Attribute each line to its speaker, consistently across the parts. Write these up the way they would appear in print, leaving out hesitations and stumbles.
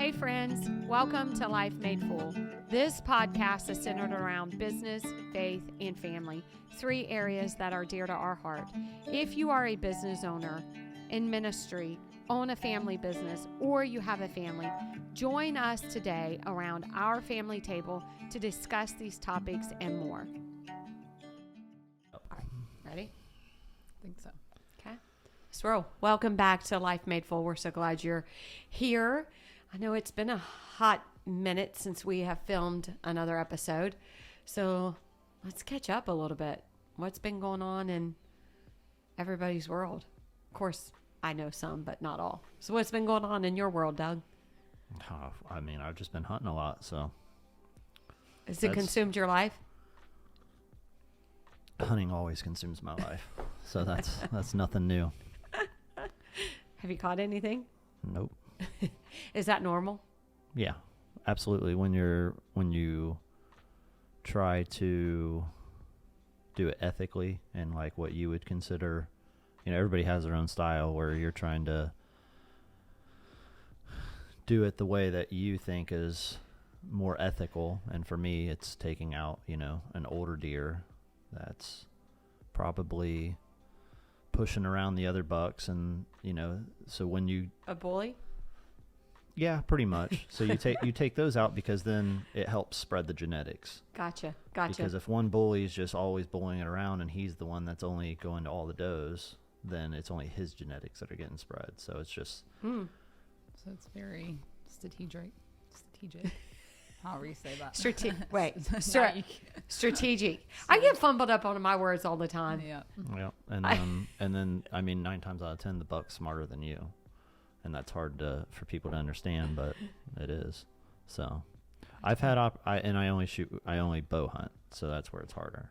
Speaker 1: Hey friends, welcome to Life Made Full. This podcast is centered around business, faith, and family, 3 areas that are dear to our heart. If you are a business owner in ministry, own a family business, or you have a family, join us today around our family table to discuss these topics and more. All right, ready?
Speaker 2: I think so.
Speaker 1: Okay. Let's roll. Welcome back to Life Made Full. We're so glad you're here. I know it's been a hot minute since we have filmed another episode, so let's catch up a little bit. What's been going on in everybody's world? Of course, I know some, but not all. So what's been going on in your world, Doug?
Speaker 3: I mean, I've just been hunting a lot, so.
Speaker 1: Has it consumed your life?
Speaker 3: Hunting always consumes my life, so that's nothing new.
Speaker 1: Have you caught anything?
Speaker 3: Nope.
Speaker 1: Is that normal?
Speaker 3: Yeah, absolutely. When you try to do it ethically and like what you would consider, everybody has their own style where you're trying to do it the way that you think is more ethical. And for me, it's taking out, an older deer that's probably pushing around the other bucks, and so when you
Speaker 1: A bully?
Speaker 3: Yeah, pretty much. So you take those out because then it helps spread the genetics.
Speaker 1: Gotcha.
Speaker 3: Because if one bully is just always bullying it around and he's the one that's only going to all the does, then it's only his genetics that are getting spread. So it's just
Speaker 2: So it's very strategic. However you say that.
Speaker 1: Strategic. I get fumbled up on my words all the time.
Speaker 2: Yeah.
Speaker 3: yeah. And then I mean 9 times out of 10 the buck's smarter than you. And that's hard for people to understand, but it is. So I've had I only bow hunt, so that's where it's harder.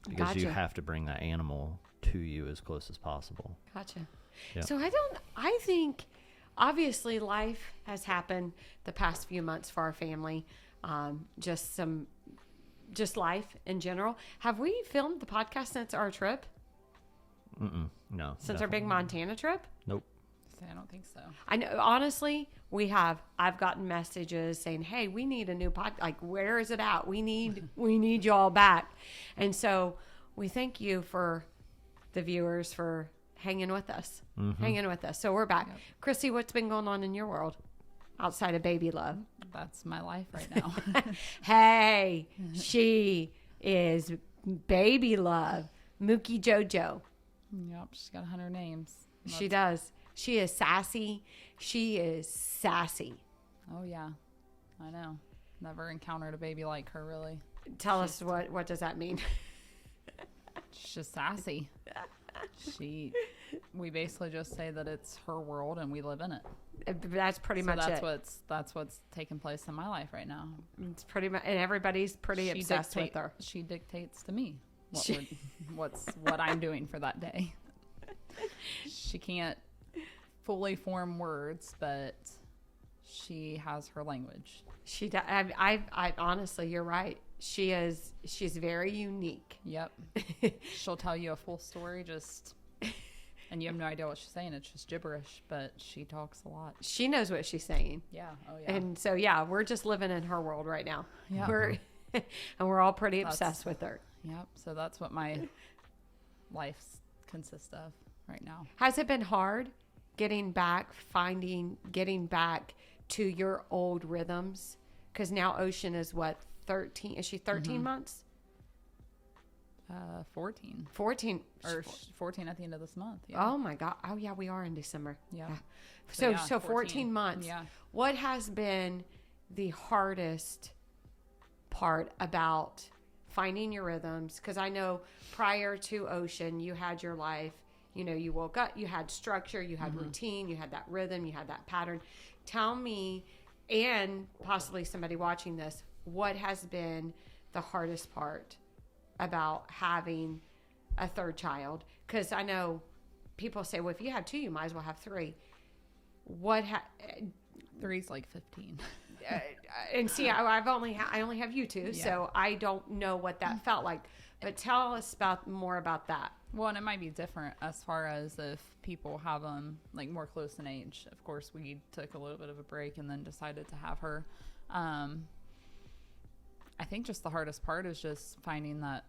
Speaker 3: Because you have to bring that animal to you as close as possible.
Speaker 1: Gotcha.
Speaker 3: Yeah.
Speaker 1: So I think obviously life has happened the past few months for our family. Just life in general. Have we filmed the podcast since our trip?
Speaker 3: No.
Speaker 1: Since our big Montana trip?
Speaker 3: Nope.
Speaker 2: I don't think so.
Speaker 1: I know, honestly, we have. I've gotten messages saying, "Hey, we need a new pod. Like, where is it at? We need y'all back." And so we thank you for the viewers for hanging with us. So we're back.
Speaker 2: Yep.
Speaker 1: Chrissy, what's been going on in your world outside of baby love?
Speaker 2: That's my life right now.
Speaker 1: Hey, she is baby love, Mookie Jojo.
Speaker 2: Yep, she's got 100 names.
Speaker 1: She does. She is sassy.
Speaker 2: Oh, yeah. I know. Never encountered a baby like her, really.
Speaker 1: Tell us what does that mean?
Speaker 2: She's just sassy. We basically just say that it's her world and we live in it.
Speaker 1: That's pretty much it.
Speaker 2: That's what's taking place in my life right now.
Speaker 1: It's pretty much, and everybody's pretty obsessed with her.
Speaker 2: She dictates to me what I'm doing for that day. She can't fully form words, but she has her language.
Speaker 1: She does. I honestly, you're right. She's very unique.
Speaker 2: Yep. She'll tell you a full story and you have no idea what she's saying. It's just gibberish, but she talks a lot.
Speaker 1: She knows what she's saying.
Speaker 2: Yeah. Oh yeah.
Speaker 1: And so we're just living in her world right now.
Speaker 2: Yeah.
Speaker 1: We're all pretty obsessed with her.
Speaker 2: Yep. So that's what my life consists of right now.
Speaker 1: Has it been hard getting back to your old rhythms? Because now Ocean is what, 13? Is she 13 months?
Speaker 2: 14.
Speaker 1: 14.
Speaker 2: Or 14 at the end of this month. Yeah.
Speaker 1: Oh my God. Oh yeah, we are in December.
Speaker 2: Yeah.
Speaker 1: So 14 months.
Speaker 2: Yeah.
Speaker 1: What has been the hardest part about finding your rhythms? Because I know prior to Ocean, you had your life. You woke up, you had structure, you had routine, you had that rhythm, you had that pattern. Tell me, and possibly somebody watching this, what has been the hardest part about having a third child? Because I know people say, well, if you have 2, you might as well have 3.
Speaker 2: 3's like 15.
Speaker 1: And see, I only have you 2,
Speaker 2: Yeah.
Speaker 1: so I don't know what that felt like. But tell us more about that.
Speaker 2: Well, and it might be different as far as if people have them like more close in age. Of course, we took a little bit of a break and then decided to have her. I think just the hardest part is just finding that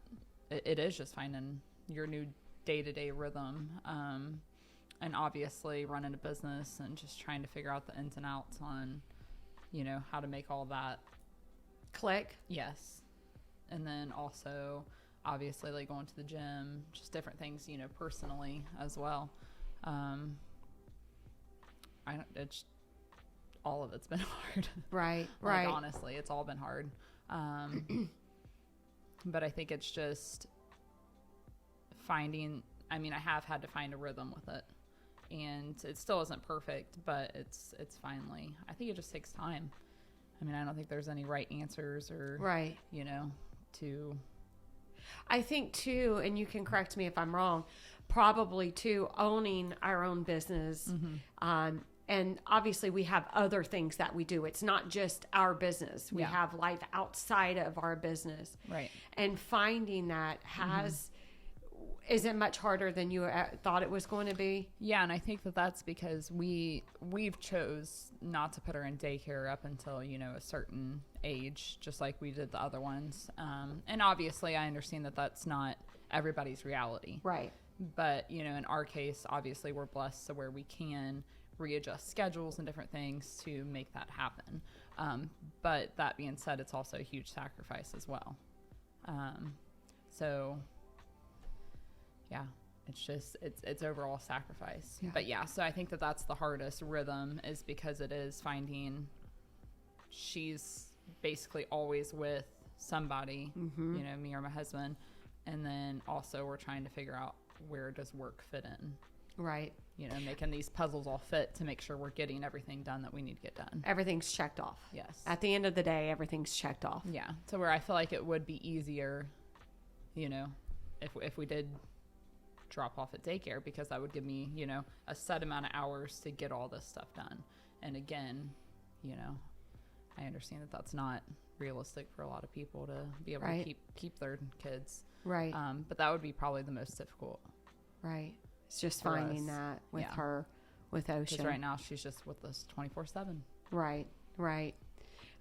Speaker 2: it is just finding your new day-to-day rhythm. And obviously running a business and just trying to figure out the ins and outs on, you know, how to make all that
Speaker 1: click.
Speaker 2: Yes. And then also obviously like going to the gym, just different things, you know, personally as well. It's all of it's been hard.
Speaker 1: Right.
Speaker 2: Like,
Speaker 1: Right.
Speaker 2: honestly, it's all been hard. But I think it's just finding, I mean, I have had to find a rhythm with it, and it still isn't perfect, but it's finally, I think it just takes time. I mean, I don't think there's any right answers or,
Speaker 1: Right.
Speaker 2: you know, to,
Speaker 1: I think too, and you can correct me if I'm wrong, probably too, owning our own business. And obviously we have other things that we do. It's not just our business. We
Speaker 2: Yeah.
Speaker 1: have life outside of our business.
Speaker 2: right.
Speaker 1: And finding that isn't much harder than you thought it was going to be.
Speaker 2: Yeah, and I think that that's because we've chose not to put her in daycare up until, you know, a certain age, just like we did the other ones. And obviously I understand that that's not everybody's reality.
Speaker 1: Right.
Speaker 2: But, you know, in our case, obviously we're blessed so where we can readjust schedules and different things to make that happen. But that being said, it's also a huge sacrifice as well. So yeah, it's just, it's overall sacrifice.
Speaker 1: Yeah.
Speaker 2: But yeah, so I think that that's the hardest rhythm, is because it is finding, she's basically always with somebody, you know, me or my husband. And then also we're trying to figure out where does work fit in,
Speaker 1: Right.
Speaker 2: you know, making these puzzles all fit to make sure we're getting everything done that we need to get done.
Speaker 1: Everything's checked off.
Speaker 2: Yes.
Speaker 1: At the end of the day, everything's checked off.
Speaker 2: Yeah. So where I feel like it would be easier, you know, if we did drop off at daycare, because that would give me, you know, a set amount of hours to get all this stuff done. And again, you know, I understand that that's not realistic for a lot of people to be able
Speaker 1: Right.
Speaker 2: to keep their kids.
Speaker 1: Right.
Speaker 2: But that would be probably the most difficult,
Speaker 1: Right. It's just
Speaker 2: for
Speaker 1: finding
Speaker 2: us.
Speaker 1: that with
Speaker 2: Yeah.
Speaker 1: her, with
Speaker 2: because
Speaker 1: Ocean.
Speaker 2: right now she's just with us 24/7.
Speaker 1: Right. Right.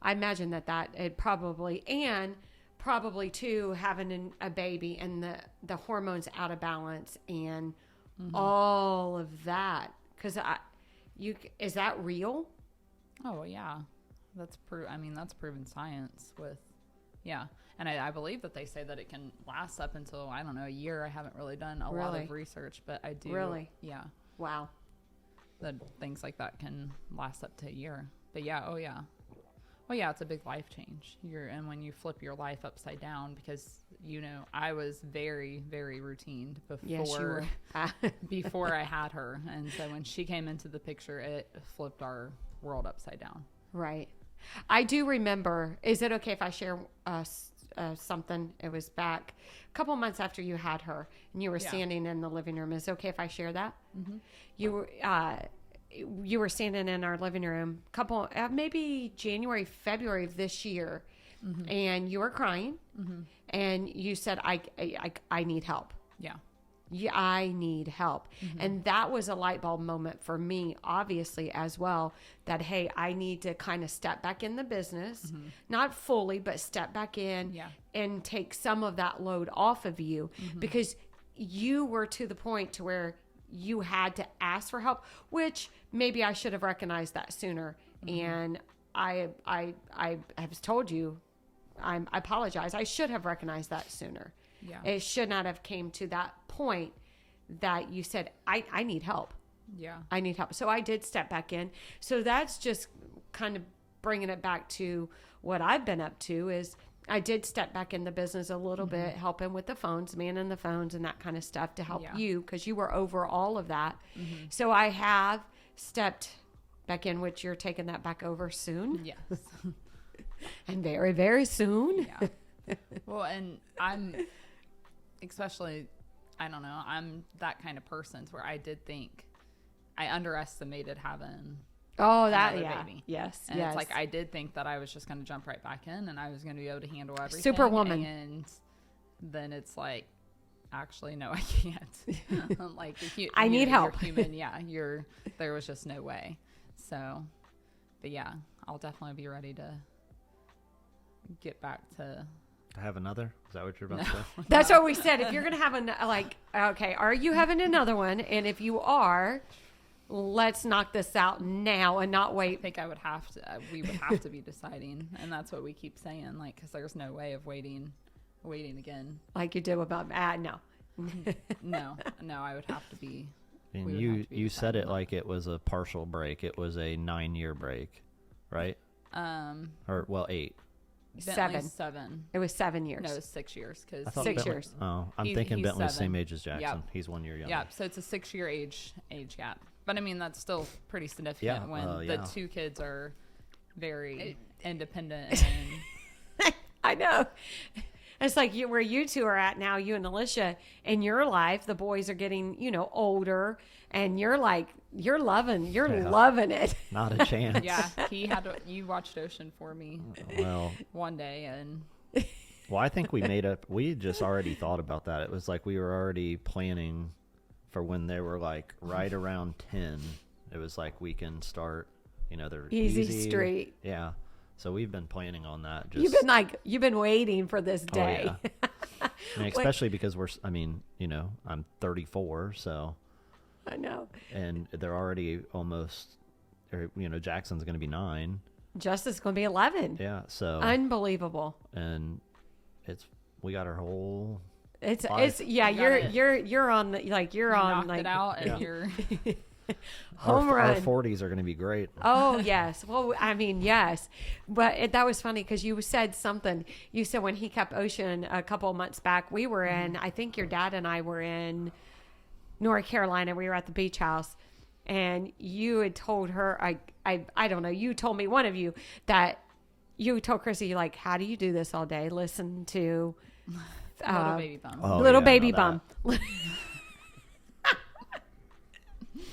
Speaker 1: I imagine that it probably, and probably too, having a baby and the hormones out of balance and all of that. Because is that real?
Speaker 2: Oh yeah, that's that's proven science with, yeah. And I believe that they say that it can last up until, I don't know, a year. I haven't really done a lot
Speaker 1: Really?
Speaker 2: of research, but I do.
Speaker 1: Really?
Speaker 2: Yeah.
Speaker 1: Wow.
Speaker 2: That things like that can last up to a year. But yeah, oh yeah. Well, yeah, it's a big life change. And when you flip your life upside down, because, you know, I was very, very routine
Speaker 1: Yes, you
Speaker 2: before,
Speaker 1: were.
Speaker 2: before I had her. And so when she came into the picture, it flipped our world upside down.
Speaker 1: Right. I do remember. Is it okay if I share something? It was back a couple months after you had her, and you were
Speaker 2: Yeah.
Speaker 1: standing in the living room. Is it okay if I share that? Mm-hmm. You were standing in our living room, maybe January, February of this year, and you were crying, and you said, "I need help."
Speaker 2: Yeah.
Speaker 1: Yeah, I need help. And that was a light bulb moment for me, obviously, as well, that, hey, I need to kind of step back in the business, not fully, but step back in
Speaker 2: Yeah.
Speaker 1: and take some of that load off of you, because you were to the point to where you had to ask for help, which maybe I should have recognized that sooner. And I have told you, I apologize. I should have recognized that sooner.
Speaker 2: Yeah.
Speaker 1: It should not have came to that point that you said, I need help.
Speaker 2: Yeah.
Speaker 1: I need help. So I did step back in. So that's just kind of bringing it back to what I've been up to, is I did step back in the business a little bit, helping with the phones, manning the phones and that kind of stuff to help
Speaker 2: Yeah.
Speaker 1: you, because you were over all of that. So I have stepped back in, which you're taking that back over soon,
Speaker 2: Yes.
Speaker 1: and very, very soon.
Speaker 2: Yeah. Well, and I'm especially, I don't know, I'm that kind of person to where I did think I underestimated having
Speaker 1: Oh, that,
Speaker 2: another
Speaker 1: yeah.
Speaker 2: baby.
Speaker 1: Yes.
Speaker 2: And
Speaker 1: yes.
Speaker 2: it's like I did think that I was just going to jump right back in and I was going to be able to handle everything.
Speaker 1: Superwoman.
Speaker 2: And then it's like, actually, no, I can't. Like,
Speaker 1: I need help.
Speaker 2: You're human. Yeah, there was just no way. So, but yeah, I'll definitely be ready to get back to.
Speaker 3: Have another? Is that what you're about to say?
Speaker 1: That's what we said. If you're going to have okay, are you having another one? And if you are, let's knock this out now and not
Speaker 2: I
Speaker 1: wait.
Speaker 2: think we would have to be deciding, and that's what we keep saying, like, because there's no way of waiting again.
Speaker 1: Like you did about, no.
Speaker 2: No, I would have to be.
Speaker 3: And
Speaker 2: we would have to be
Speaker 3: you said it
Speaker 2: deciding
Speaker 3: like it was a partial break. It was a 9-year break, right? Or, well, 8.
Speaker 2: Bentley's 7.
Speaker 1: It was 7 years.
Speaker 2: No, it was 6 years.
Speaker 3: I
Speaker 2: Because
Speaker 3: thought
Speaker 1: 6
Speaker 3: Bentley-
Speaker 1: years.
Speaker 3: Oh, I'm
Speaker 2: He's-
Speaker 3: thinking
Speaker 2: he's
Speaker 3: Bentley's
Speaker 2: 7.
Speaker 3: same age as Jackson.
Speaker 2: Yep.
Speaker 3: He's 1 year younger.
Speaker 2: yeah, so it's a 6-year age gap. But I mean, that's still pretty significant
Speaker 3: Yeah,
Speaker 2: when
Speaker 3: yeah.
Speaker 2: the two kids are very independent and
Speaker 1: I know. It's like where you two are at now, you and Alicia, in your life, the boys are getting, older, and you're loving it.
Speaker 3: Not a chance.
Speaker 2: yeah, you watched Ocean for me
Speaker 3: Well,
Speaker 2: one day, and
Speaker 3: I think we just already thought about that. It was like we were already planning for when they were like right around 10. It was like we can start, they're
Speaker 1: Easy street.
Speaker 3: Yeah. So we've been planning on that.
Speaker 1: You've been waiting for this day.
Speaker 3: Oh, yeah. I mean, especially because I'm 34, so.
Speaker 1: I know.
Speaker 3: And they're already almost, Jackson's going to be 9.
Speaker 1: Justice going to be 11.
Speaker 3: Yeah. So.
Speaker 1: Unbelievable.
Speaker 3: And we got our whole.
Speaker 1: It's
Speaker 3: life.
Speaker 1: you're on the you're on
Speaker 2: knocked it out, and
Speaker 3: Yeah.
Speaker 2: you're
Speaker 1: home
Speaker 3: our
Speaker 1: run.
Speaker 3: 40s are going to be great.
Speaker 1: Oh, yes. Well, I mean, yes. But that was funny because you said something. You said when he kept Ocean a couple of months back, we were in, I think your dad and I were in North Carolina. We were at the beach house. And you had told her, I don't know, you told me, one of you, that you told Chrissy, like, how do you do this all day? Listen to
Speaker 2: little baby bum.
Speaker 3: Oh,
Speaker 1: Little
Speaker 3: yeah,
Speaker 1: Baby
Speaker 3: no,
Speaker 1: Bum.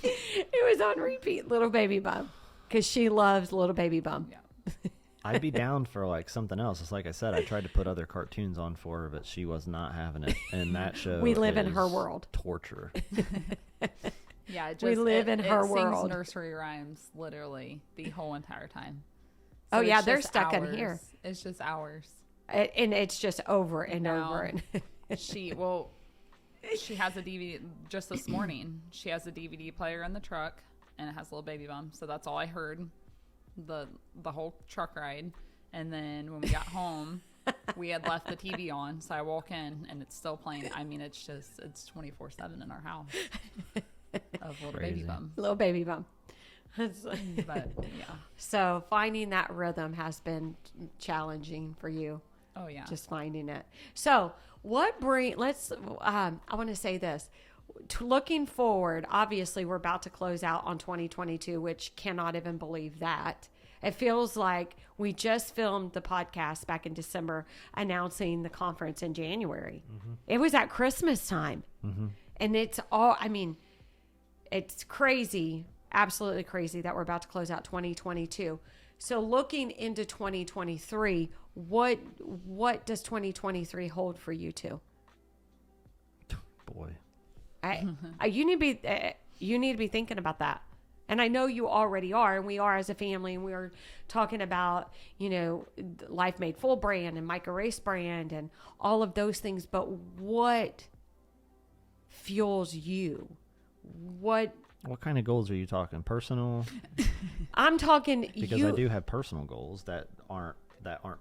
Speaker 1: It was on repeat, Little Baby Bum, because she loves Little Baby Bum.
Speaker 2: Yeah.
Speaker 3: I'd be down for like something else. It's like I said, I tried to put other cartoons on for her, but she was not having it. And that show,
Speaker 1: We live in her
Speaker 3: is
Speaker 1: world.
Speaker 3: Torture.
Speaker 2: Yeah,
Speaker 1: We live in her
Speaker 2: it
Speaker 1: world.
Speaker 2: Sings nursery rhymes literally the whole entire time.
Speaker 1: Oh,
Speaker 2: it's
Speaker 1: yeah, they're
Speaker 2: just
Speaker 1: stuck in
Speaker 2: hours.
Speaker 1: here.
Speaker 2: It's just hours.
Speaker 1: And it's just over and
Speaker 2: No.
Speaker 1: over. And
Speaker 2: She has a DVD. Just this morning, she has a DVD player in the truck, and it has Little Baby Bum. So that's all I heard the whole truck ride. And then when we got home, we had left the TV on. So I walk in, and it's still playing. I mean, it's 24/7 in our house of Little Baby
Speaker 3: Crazy.
Speaker 2: Bum.
Speaker 1: Little Baby Bum.
Speaker 2: But yeah.
Speaker 1: So finding that rhythm has been challenging for you.
Speaker 2: Oh yeah.
Speaker 1: Just finding it. So I want to say this. Looking forward, obviously we're about to close out on 2022, which cannot even believe that. It feels like we just filmed the podcast back in December announcing the conference in January. Mm-hmm. It was at Christmas time. Mm-hmm. And it's crazy, absolutely crazy that we're about to close out 2022. So looking into 2023, what does 2023 hold for you two?
Speaker 3: Boy.
Speaker 1: You need to be thinking about that. And I know you already are, and we are as a family, and we are talking about, Life Made Full brand and Micah Race brand and all of those things. But what fuels you? What
Speaker 3: kind of goals are you talking? Personal?
Speaker 1: I'm talking
Speaker 3: Because I do have personal goals that aren't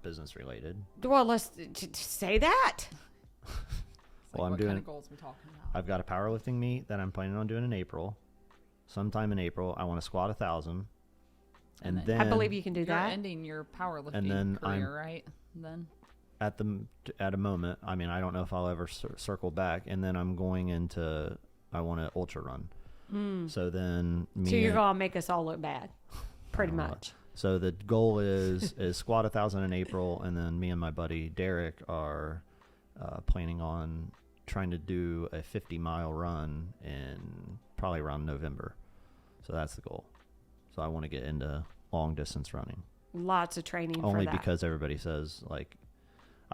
Speaker 3: business related.
Speaker 1: Well, let's say that.
Speaker 2: It's
Speaker 3: Well, I'm
Speaker 2: what
Speaker 3: doing.
Speaker 2: kind of goals we talking about?
Speaker 3: I've got a powerlifting meet that I'm planning on doing in April. Sometime in April, I want to squat 1,000, and then
Speaker 1: I believe you can do
Speaker 2: You're
Speaker 1: that.
Speaker 2: ending your powerlifting
Speaker 3: And then
Speaker 2: career, right? Then
Speaker 3: at a moment. I mean, I don't know if I'll ever circle back, and then I'm going into. I want to ultra run. So then
Speaker 1: So you're gonna make us all look bad, pretty much.
Speaker 3: So the goal is squat 1,000 in April, and then me and my buddy Derek are planning on trying to do a 50-mile run in probably around November. So that's the goal. So I want to get into long distance running.
Speaker 1: Lots of training
Speaker 3: Only
Speaker 1: for that.
Speaker 3: because everybody says, like,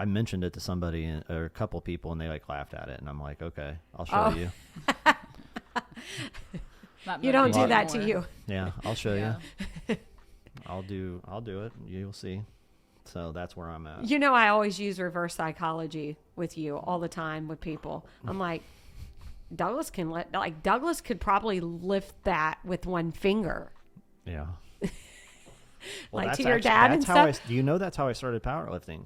Speaker 3: I mentioned it to somebody or a couple people, and they like laughed at it, and I'm like, okay, I'll show you.
Speaker 2: Not
Speaker 1: You don't
Speaker 2: motivating
Speaker 1: do that to
Speaker 2: anymore.
Speaker 1: you.
Speaker 3: Yeah, I'll show
Speaker 2: Yeah.
Speaker 3: you. I'll do it. You'll see. So that's where I'm at.
Speaker 1: You know, I always use reverse psychology with you all the time with people. I'm like, Douglas could probably lift that with one finger.
Speaker 3: Yeah.
Speaker 1: Like
Speaker 3: that's
Speaker 1: to your dad and
Speaker 3: that's how
Speaker 1: stuff?
Speaker 3: do you know that's how I started powerlifting?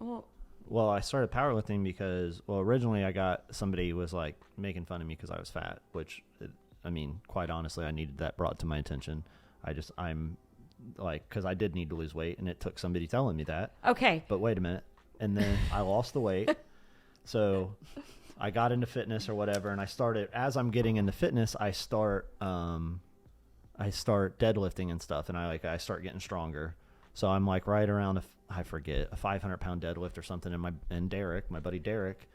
Speaker 1: Well,
Speaker 3: Well, I started powerlifting because, originally I got somebody was like making fun of me because I was fat, which, I mean, quite honestly, I needed that brought to my attention. I'm like, because I did need to lose weight, and it took somebody telling me that.
Speaker 1: okay.
Speaker 3: But wait a minute. And then I lost the weight. So I got into fitness or whatever, and I started, as I'm getting into fitness, I start deadlifting and stuff, and I start getting stronger. So I'm like right around I forget, a 500-pound deadlift or something. And Derek, my buddy Derek,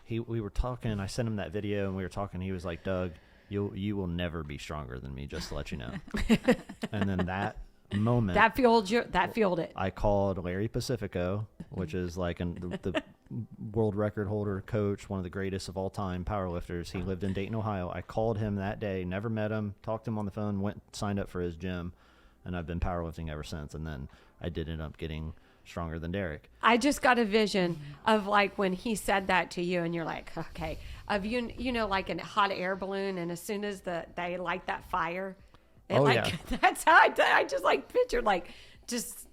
Speaker 3: we were talking. I sent him that video, and we were talking. He was like, Doug, you will never be stronger than me, just to let you know. And then that moment,
Speaker 1: That fueled it.
Speaker 3: I called Larry Pacifico, which is like the world record holder, coach, one of the greatest of all time powerlifters. He lived in Dayton, Ohio. I called him that day, never met him, talked to him on the phone, signed up for his gym, and I've been powerlifting ever since. And then I did end up getting stronger than Derek.
Speaker 1: I just got a vision of like when he said that to you, and you're like, okay, of you know, like a hot air balloon, and as soon as they light that fire,
Speaker 3: Yeah.
Speaker 1: that's how I just like pictured like just.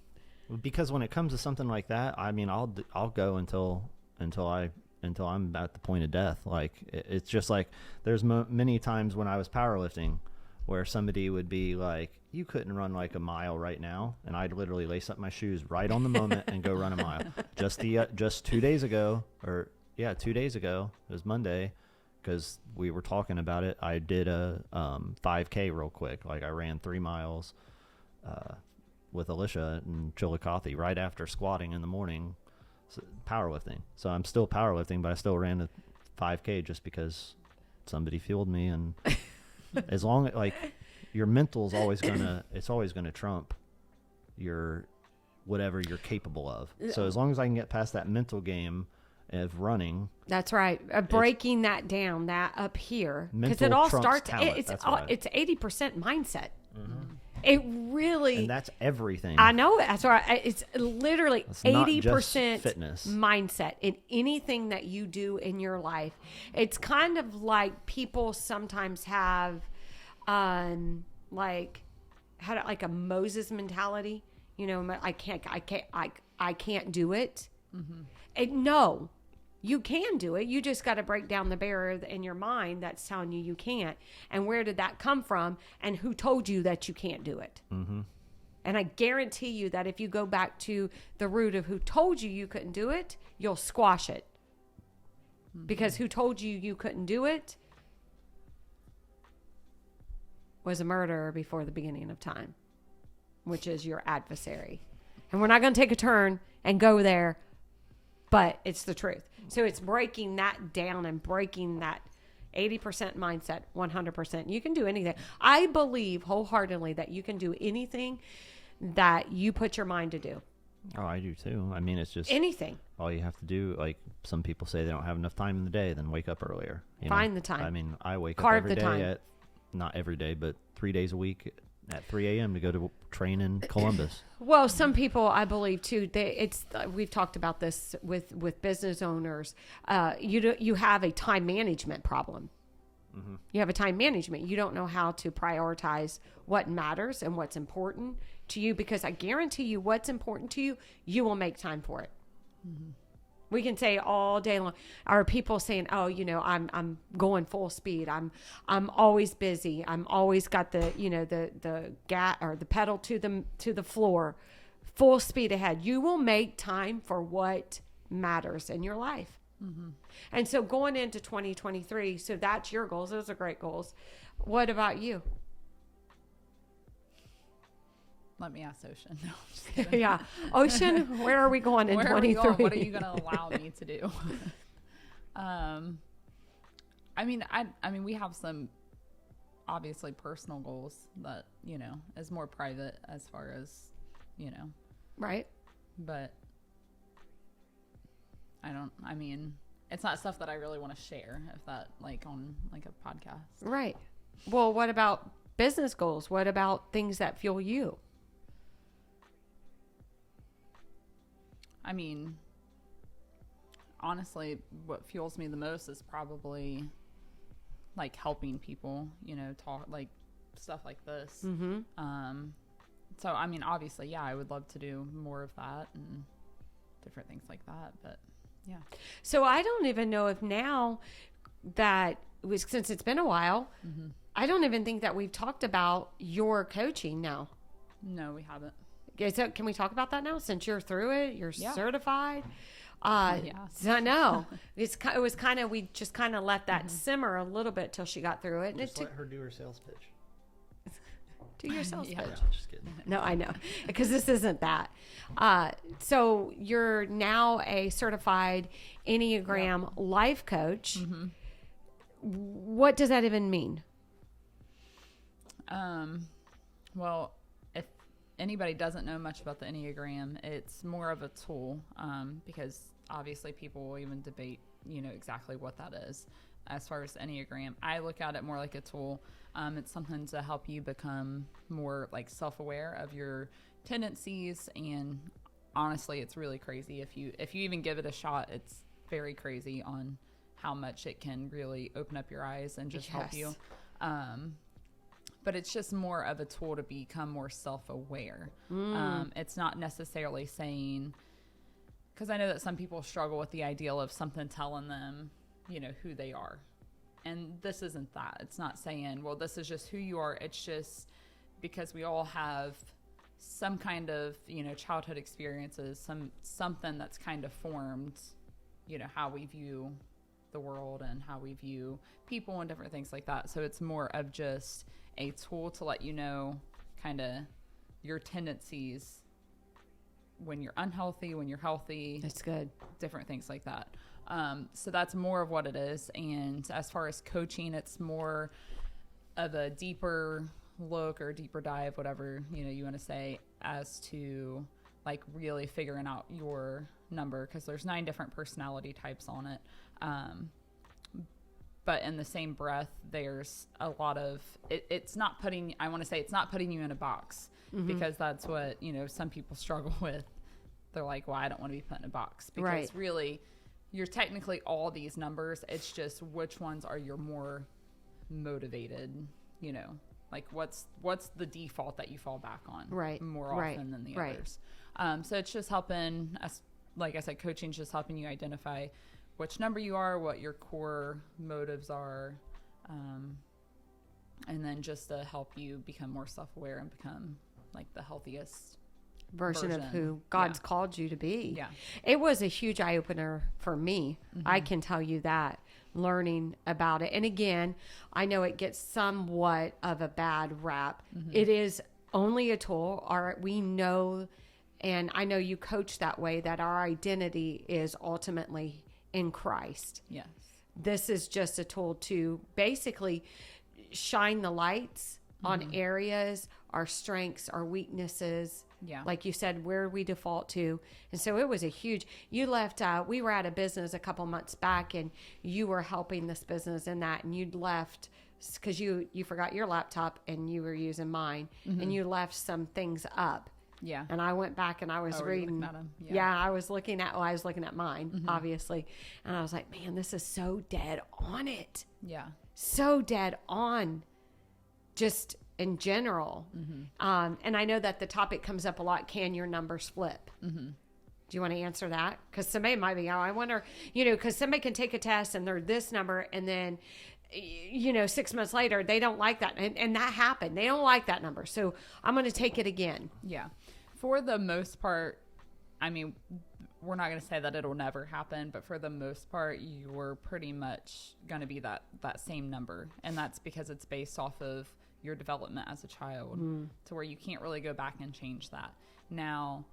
Speaker 3: Because when it comes to something like that, I mean, I'll go until I'm at the point of death. Like it's just like there's many times when I was powerlifting where somebody would be like, you couldn't run like a mile right now, and I'd literally lace up my shoes right on the moment and go run a mile. Just 2 days ago, 2 days ago, it was Monday, because we were talking about it. I did a 5K real quick. Like I ran 3 miles with Alicia in Chillicothe right after squatting in the morning, powerlifting. So I'm still powerlifting, but I still ran a 5K just because somebody fueled me. And as long as like your mental is always gonna trump your whatever you're capable of. So as long as I can get past that mental game of running,
Speaker 1: That's right. Breaking that down, that up here, because
Speaker 3: Mental
Speaker 1: it all
Speaker 3: trumps
Speaker 1: starts.
Speaker 3: talent,
Speaker 1: It's
Speaker 3: that's
Speaker 1: 80% mindset. It really.
Speaker 3: and that's everything.
Speaker 1: I know that's right. It's literally
Speaker 3: It's not just
Speaker 1: 80%
Speaker 3: fitness.
Speaker 1: mindset in anything that you do in your life. It's kind of like people sometimes have, like a Moses mentality. You know, I can't do it. No, you can do it. You just got to break down the barrier in your mind that's telling you can't. And where did that come from? And who told you that you can't do it? Mm-hmm. And I guarantee you that if you go back to the root of who told you couldn't do it, you'll squash it. Mm-hmm. Because who told you couldn't do it was a murderer before the beginning of time, which is your adversary. And we're not going to take a turn and go there, but it's the truth. So it's breaking that down and breaking that 80% mindset, 100%. You can do anything. I believe wholeheartedly that you can do anything that you put your mind to do.
Speaker 3: Oh, I do too. I mean, it's just
Speaker 1: Anything.
Speaker 3: all you have to do. Like some people say they don't have enough time in the day, then wake up earlier.
Speaker 1: Find the time.
Speaker 3: I mean, I wake
Speaker 1: Carve
Speaker 3: up every
Speaker 1: the
Speaker 3: day
Speaker 1: time.
Speaker 3: at, not every day, but 3 days a week at 3 a.m. to go to train in Columbus.
Speaker 1: Well, some people, I believe too. We've talked about this with business owners. You have a time management problem. Mm-hmm. You have a time management. You don't know how to prioritize what matters and what's important to you, because I guarantee you, what's important to you, you will make time for it. Mm-hmm. We can say all day long. Are people saying, "Oh, you know, I'm going full speed. I'm always busy. I'm always got the gas or the pedal to the floor, full speed ahead." You will make time for what matters in your life. Mm-hmm. And so going into 2023, so that's your goals. Those are great goals. What about you?
Speaker 2: Let me ask Ocean. No, I'm just kidding.
Speaker 1: Yeah, Ocean, where are we going in
Speaker 2: Where are we
Speaker 1: 23?
Speaker 2: going? What are you going to allow me to do? I mean, we have some obviously personal goals that, is more private as far as,
Speaker 1: Right.
Speaker 2: but I mean, it's not stuff that I really want to share, if that, like, on like a podcast.
Speaker 1: Right. Well, what about business goals? What about things that fuel you?
Speaker 2: I mean, honestly, what fuels me the most is probably like helping people, talk like stuff like this.
Speaker 1: Mm-hmm.
Speaker 2: So, I mean, obviously, yeah, I would love to do more of that and different things like that. But yeah.
Speaker 1: So I don't even know if now that since it's been a while,
Speaker 2: Mm-hmm.
Speaker 1: I don't even think that we've talked about your coaching now.
Speaker 2: No, we haven't.
Speaker 1: Okay, so can we talk about that now? Since you're through it, you're
Speaker 2: Yeah.
Speaker 1: certified.
Speaker 2: Yeah.
Speaker 1: So no, it was kind of, we just kind of let that simmer a little bit till she got through it. And
Speaker 3: Just
Speaker 1: it took,
Speaker 3: let her do her sales pitch.
Speaker 1: do your sales
Speaker 2: Yeah.
Speaker 1: pitch.
Speaker 3: Yeah, just kidding.
Speaker 1: No, I know, because this isn't that. So you're now a certified Enneagram life coach.
Speaker 2: Mm-hmm.
Speaker 1: What does that even mean?
Speaker 2: Well, if anybody doesn't know much about the Enneagram, it's more of a tool, because obviously people will even debate, exactly what that is. As far as Enneagram, I look at it more like a tool. It's something to help you become more like self-aware of your tendencies. And honestly, it's really crazy. If you even give it a shot, it's very crazy on how much it can really open up your eyes and just help you. But it's just more of a tool to become more self-aware. It's not necessarily saying, because I know that some people struggle with the ideal of something telling them, who they are. And this isn't that. It's not saying, well, this is just who you are. It's just because we all have some kind of, childhood experiences, something that's kind of formed, how we view the world and how we view people and different things like that. So it's more of just a tool to let you know kind of your tendencies when you're unhealthy, when you're healthy.
Speaker 1: That's good.
Speaker 2: Different things like that. So that's more of what it is. And as far as coaching, it's more of a deeper look or deeper dive, whatever, you want to say, as to like really figuring out your number, because there's 9 different personality types on it. But in the same breath, there's a lot of, it's not putting you in a box, because that's what, some people struggle with. They're like, well, I don't want to be put in a box, because really you're technically all these numbers. It's just which ones are your more motivated, like what's the default that you fall back on more often than the others. So it's just helping us, like I said, coaching is just helping you identify which number you are, what your core motives are, and then just to help you become more self-aware and become like the healthiest
Speaker 1: version of who God's called you to be.
Speaker 2: Yeah.
Speaker 1: It was a huge eye-opener for me. I can tell you that, learning about it. And again, I know it gets somewhat of a bad rap. It is only a tool. We know, and I know you coach that way, that our identity is ultimately in Christ.
Speaker 2: Yes.
Speaker 1: This is just a tool to basically shine the lights on areas, our strengths, our weaknesses.
Speaker 2: Yeah.
Speaker 1: Like you said, where we default to. And so it was a huge, you left, we were at a business a couple months back, and you were helping this business in that, and you'd left because you forgot your laptop and you were using mine, and you left some things up.
Speaker 2: Yeah.
Speaker 1: And I went back and I was reading.
Speaker 2: Looking at 'em?
Speaker 1: Yeah, I was looking at mine, obviously. And I was like, man, this is so dead on it.
Speaker 2: Yeah.
Speaker 1: So dead on, just in general. And I know that the topic comes up a lot. Can your numbers flip? Do you want to answer that? Because somebody might be, I wonder, because somebody can take a test and they're this number, and then 6 months later, they don't like that. And that happened. They don't like that number. So I'm going to take it again.
Speaker 2: Yeah. For the most part, I mean, we're not going to say that it'll never happen, but for the most part, you're pretty much going to be that same number. And that's because it's based off of your development as a child, to where you can't really go back and change that. Now,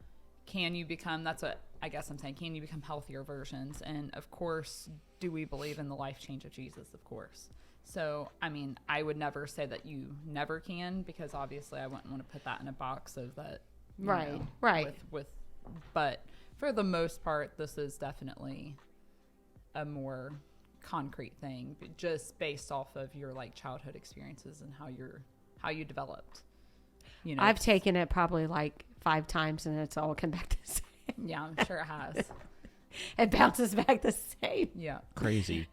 Speaker 2: can you become, that's what I guess I'm saying, can you become healthier versions? And of course, do we believe in the life change of Jesus? Of course. So, I mean, I would never say that you never can, because obviously I wouldn't want to put that in a box of that.
Speaker 1: Right.
Speaker 2: With, but For the most part, this is definitely a more concrete thing, but just based off of your like childhood experiences and how you developed. You know,
Speaker 1: I've taken it probably like 5 times and it's all come back the same.
Speaker 2: yeah, I'm sure it has.
Speaker 1: It bounces back the same.
Speaker 2: Yeah.
Speaker 3: Crazy.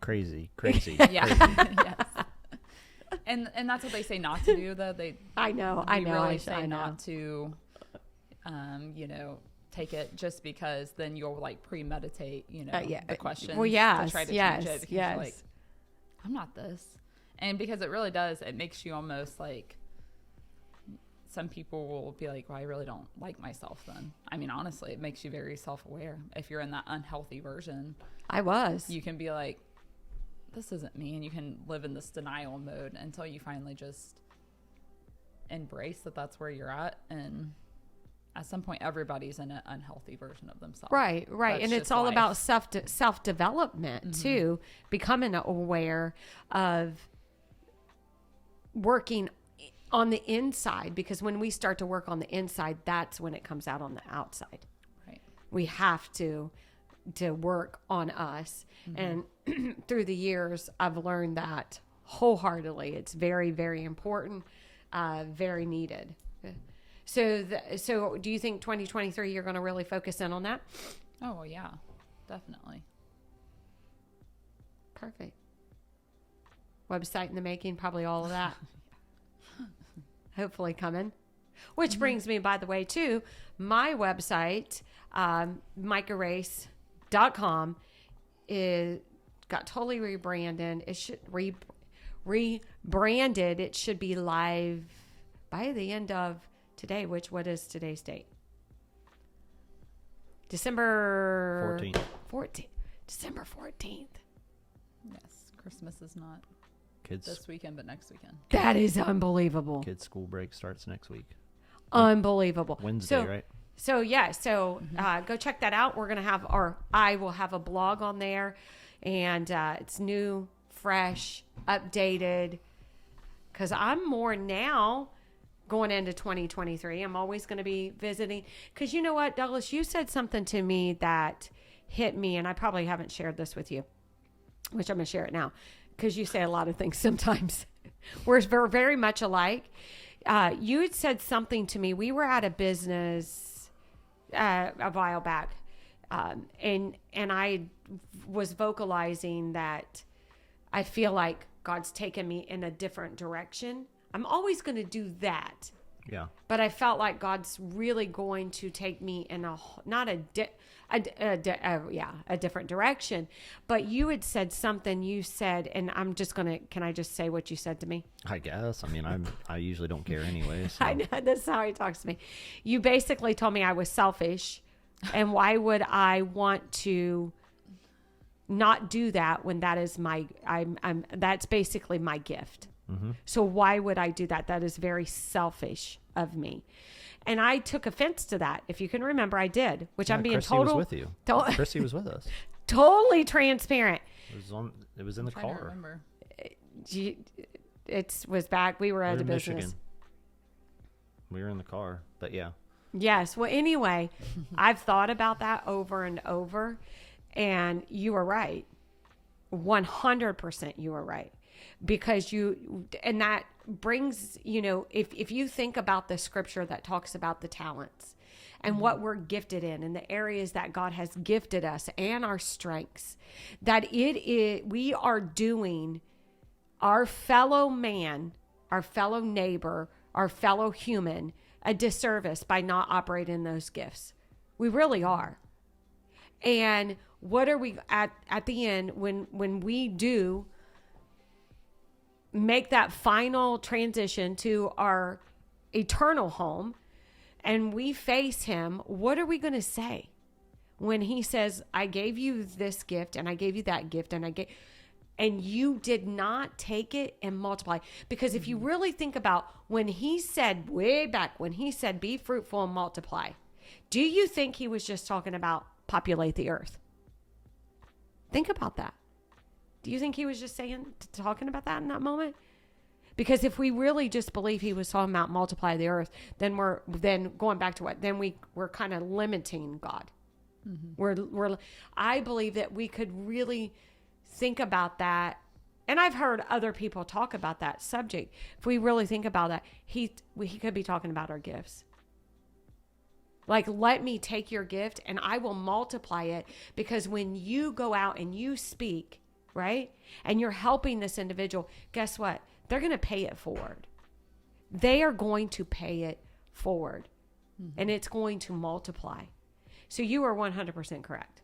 Speaker 2: Yeah. Yes. And that's what they say not to do, though.
Speaker 1: I know.
Speaker 2: Really say
Speaker 1: I know.
Speaker 2: not to, you know, take it just because then you'll like premeditate, you know, the question.
Speaker 1: Well, yes,
Speaker 2: to try to
Speaker 1: yes,
Speaker 2: change it because
Speaker 1: yes.
Speaker 2: you're like, I'm not this, and because it really does, it makes you almost like. Some people will be like, well, I really don't like myself then. I mean, honestly, it makes you very self-aware. If you're in that unhealthy version,
Speaker 1: I was.
Speaker 2: you can be like, this isn't me. And you can live in this denial mode until you finally just embrace that that's where you're at. And at some point, everybody's in an unhealthy version of themselves.
Speaker 1: Right.
Speaker 2: That's
Speaker 1: And it's
Speaker 2: just
Speaker 1: all
Speaker 2: life.
Speaker 1: about self-development too, becoming aware of working on the inside, because when we start to work on the inside, that's when it comes out on the outside.
Speaker 2: Right.
Speaker 1: We have to work on us. And through the years, I've learned that wholeheartedly. It's very, very important, very needed. So do you think 2023 you're going to really focus in on that?
Speaker 2: Oh, well, yeah, definitely.
Speaker 1: Perfect. Website in the making, probably all of that. Hopefully coming. Which brings me, by the way, to my website, micahrace.com. It got totally rebranded. It should rebranded. It should be live by the end of today. What is today's date? December 14th. December 14th.
Speaker 2: Yes, Christmas is not
Speaker 3: Kids
Speaker 2: this weekend, but next weekend.
Speaker 1: That is unbelievable.
Speaker 3: kids school break starts next week.
Speaker 1: Unbelievable.
Speaker 3: Wednesday,
Speaker 1: So,
Speaker 3: right?
Speaker 1: So yeah, go check that out. We're gonna have, or I will have a blog on there, and it's new, fresh, updated. Because I'm more now going into 2023. I'm always going to be visiting. Because you know what, Douglas, you said something to me that hit me, and I probably haven't shared this with you, which I'm gonna share it now. Because you say a lot of things sometimes. We're very much alike. You had said something to me. We were at a business a while back, and I was vocalizing that I feel like God's taken me in a different direction. I'm always going to do that.
Speaker 3: Yeah.
Speaker 1: But I felt like God's really going to take me in a different direction. But you had said something. You said, and I'm just gonna. Can I just say what you said to me?
Speaker 3: I guess. I mean, I usually don't care anyway. So.
Speaker 1: I know that's how he talks to me. You basically told me I was selfish, and why would I want to not do that when that is that's basically my gift.
Speaker 3: Mm-hmm.
Speaker 1: So why would I do that? That is very selfish of me. And I took offense to that. If you can remember, I did, which I'm being
Speaker 3: Chrissy was with you. Chrissy was with us.
Speaker 1: Totally transparent.
Speaker 3: It was in the
Speaker 2: Trying to
Speaker 3: car.
Speaker 2: remember.
Speaker 1: It was back. We were
Speaker 3: We
Speaker 1: at
Speaker 3: were
Speaker 1: a
Speaker 3: in
Speaker 1: business.
Speaker 3: Michigan. We were in the car, but yeah.
Speaker 1: Yes. Well, anyway, I've thought about that over and over, and you were right. 100% you were right. Because and that brings, if you think about the scripture that talks about the talents and what we're gifted in and the areas that God has gifted us and our strengths, that we are doing our fellow man, our fellow neighbor, our fellow human a disservice by not operating those gifts. We really are. And what are we at the end when we do make that final transition to our eternal home and we face him, what are we going to say when he says, I gave you this gift and I gave you that gift and you did not take it and multiply? Because if you really think about when he said way back, when he said, be fruitful and multiply, do you think he was just talking about populate the earth? Think about that. Do you think he was just talking about that in that moment? Because if we really just believe he was talking about multiply the earth, then we're going back to what? Then we're kind of limiting God. I believe that we could really think about that. And I've heard other people talk about that subject. If we really think about that, he could be talking about our gifts. Like, let me take your gift and I will multiply it, because when you go out and you speak, right, and you're helping this individual, guess what? They're going to pay it forward. They are going to pay it forward, and it's going to multiply. So you are 100% correct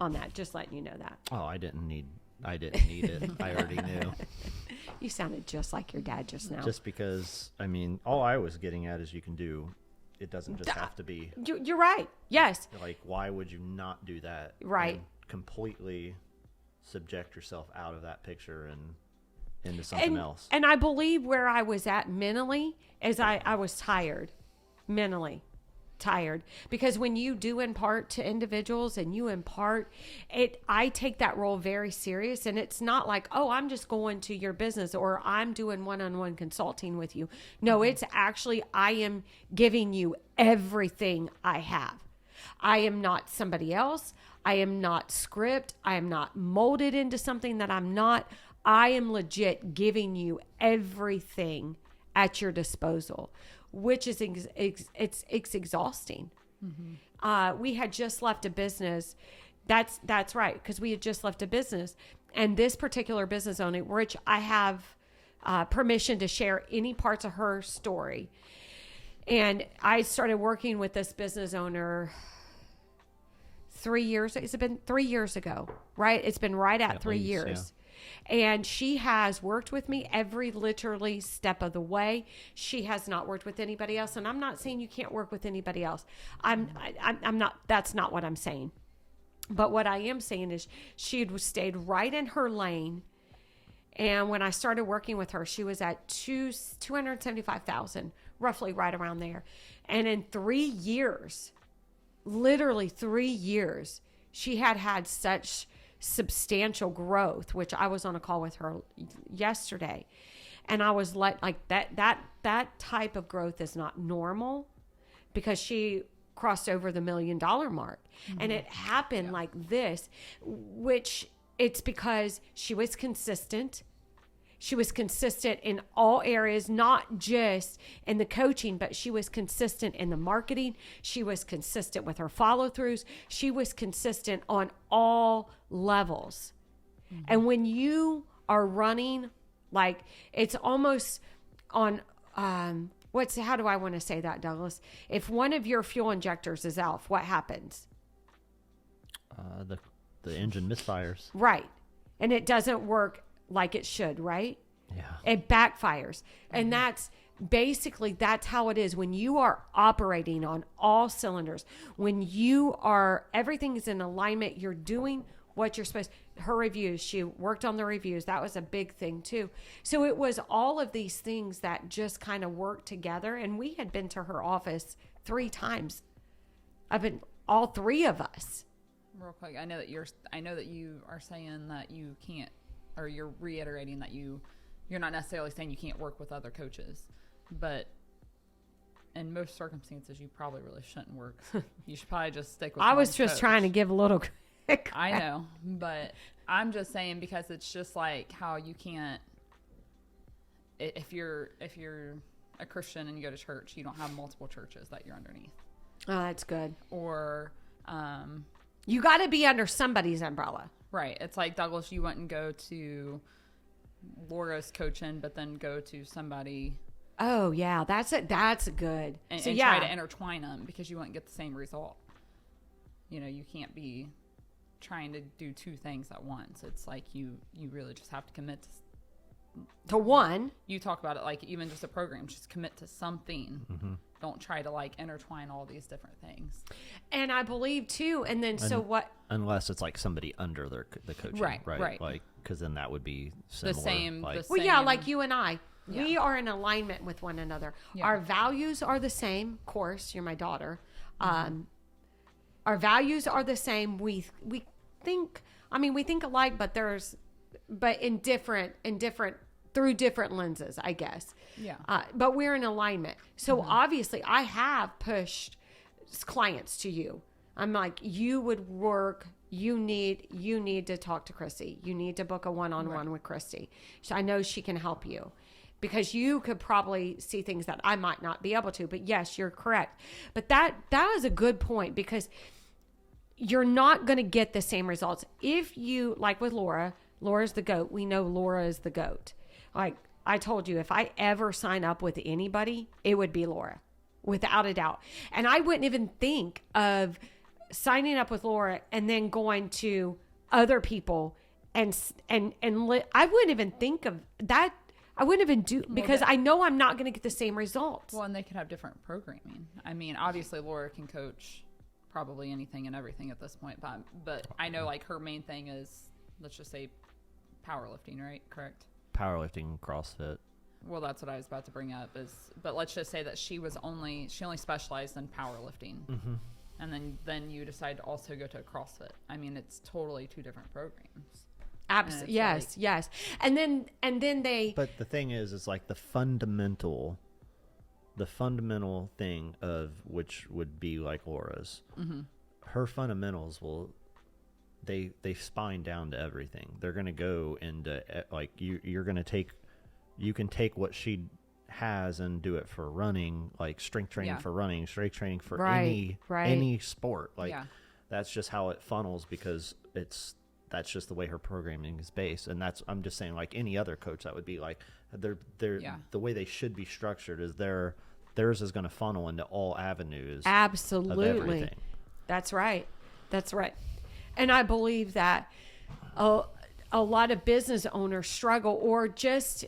Speaker 1: on that. Just letting you know that.
Speaker 3: Oh, I didn't need it. I already knew.
Speaker 1: You sounded just like your dad just now.
Speaker 3: Just because, I mean, all I was getting at is you can do. It doesn't just have to be.
Speaker 1: You're right. Yes.
Speaker 3: Like, why would you not do that?
Speaker 1: Right.
Speaker 3: And completely subject yourself out of that picture and into something else.
Speaker 1: And I believe where I was at mentally is I was tired, mentally tired, because when you do impart to individuals and you impart it, I take that role very serious. And it's not like, oh, I'm just going to your business or I'm doing one-on-one consulting with you. No, it's actually, I am giving you everything I have. I am not somebody else. I am not script. I am not molded into something that I'm not. I am legit giving you everything at your disposal, which is it's exhausting. We had just left a business. That's right, because we had just left a business, and this particular business owner, which I have permission to share any parts of her story, and I started working with this business owner 3 years. It's been 3 years ago, right? It's been right at 3 years. And she has worked with me every literally step of the way. She has not worked with anybody else. And I'm not saying you can't work with anybody else. I'm not, that's not what I'm saying. But what I am saying is she had stayed right in her lane. And when I started working with her, she was at 275,000, roughly right around there. And in 3 years, literally 3 years, she had such substantial growth, which I was on a call with her yesterday, and I was like that type of growth is not normal, because she crossed over the $1 million mark. And it happened like this, which it's because she was consistent. She was consistent in all areas, not just in the coaching, but she was consistent in the marketing. She was consistent with her follow-throughs. She was consistent on all levels. And when you are running, like, it's almost on, how do I want to say that, Douglas? If one of your fuel injectors is off, what happens?
Speaker 3: The engine misfires.
Speaker 1: Right. And it doesn't work like it should, right?
Speaker 3: Yeah.
Speaker 1: It backfires. And that's how it is when you are operating on all cylinders. When everything is in alignment, you're doing what you're supposed to. Her reviews, she worked on the reviews. That was a big thing too. So it was all of these things that just kind of worked together. And we had been to her office 3 times. I've been, all 3 of us.
Speaker 2: Real quick, I know that you are saying that you can't, or you're reiterating that you're not necessarily saying you can't work with other coaches, but in most circumstances, you probably really shouldn't work. You should probably just stick with
Speaker 1: I
Speaker 2: one
Speaker 1: was just
Speaker 2: coach.
Speaker 1: trying to give a little.
Speaker 2: I know, but I'm just saying, because it's just like how you can't, if you're a Christian and you go to church, you don't have multiple churches that you're underneath.
Speaker 1: Oh, that's good.
Speaker 2: Or,
Speaker 1: you got to be under somebody's umbrella.
Speaker 2: Right. It's like, Douglas, you wouldn't go to Laura's coaching, but then go to somebody.
Speaker 1: Oh, yeah. That's good.
Speaker 2: And
Speaker 1: so,
Speaker 2: try to intertwine them, because you wouldn't get the same result. You can't be trying to do 2 things at once. It's like you really just have to commit
Speaker 1: to one.
Speaker 2: You talk about it like even just a program. Just commit to something. Mm-hmm. Don't try to like intertwine all these different things.
Speaker 1: And I believe too. And then so what?
Speaker 3: Unless it's like somebody under the coaching, right? Like, because then that would be similar.
Speaker 2: The same.
Speaker 1: Like you and I. Yeah. We are in alignment with one another. Yeah. Our values are the same. Of course, you're my daughter. Mm-hmm. Our values are the same. We think alike, but in different through different lenses, I guess.
Speaker 2: Yeah.
Speaker 1: But we're in alignment. So obviously I have pushed clients to you, I'm like, you would work. You need to talk to Christy. You need to book a one-on-one with Christy. So I know she can help you, because you could probably see things that I might not be able to. But yes, you're correct. But that is a good point, because you're not going to get the same results if you, like with Laura's the GOAT. We know Laura is the GOAT. Like I told you, if I ever sign up with anybody, it would be Laura, without a doubt. And I wouldn't even think of signing up with Laura and then going to other people I wouldn't even think of that. I wouldn't even do, because I know I'm not going to get the same results.
Speaker 2: Well, and they could have different programming. I mean, obviously Laura can coach probably anything and everything at this point, but I know like her main thing is, let's just say, powerlifting, right? Correct?
Speaker 3: Powerlifting, CrossFit.
Speaker 2: Well, that's what I was about to bring up but let's just say that she only specialized in powerlifting.
Speaker 3: Mm-hmm.
Speaker 2: And then you decide to also go to a CrossFit. I mean, it's totally two different programs.
Speaker 1: Absolutely. Yes. Yes. And then they,
Speaker 3: But the thing is like the fundamental thing of which would be like Laura's, her fundamentals they spine down to everything. They're going to go into like you're going to you can take what she has and do it for running, like strength training for running, strength training for any sport. Like that's just how it funnels, because that's just the way her programming is based. And I'm just saying, like any other coach, that would be like they're the way they should be structured is theirs is going to funnel into all avenues.
Speaker 1: Absolutely.
Speaker 3: Of everything.
Speaker 1: That's right. And I believe that a lot of business owners struggle, or just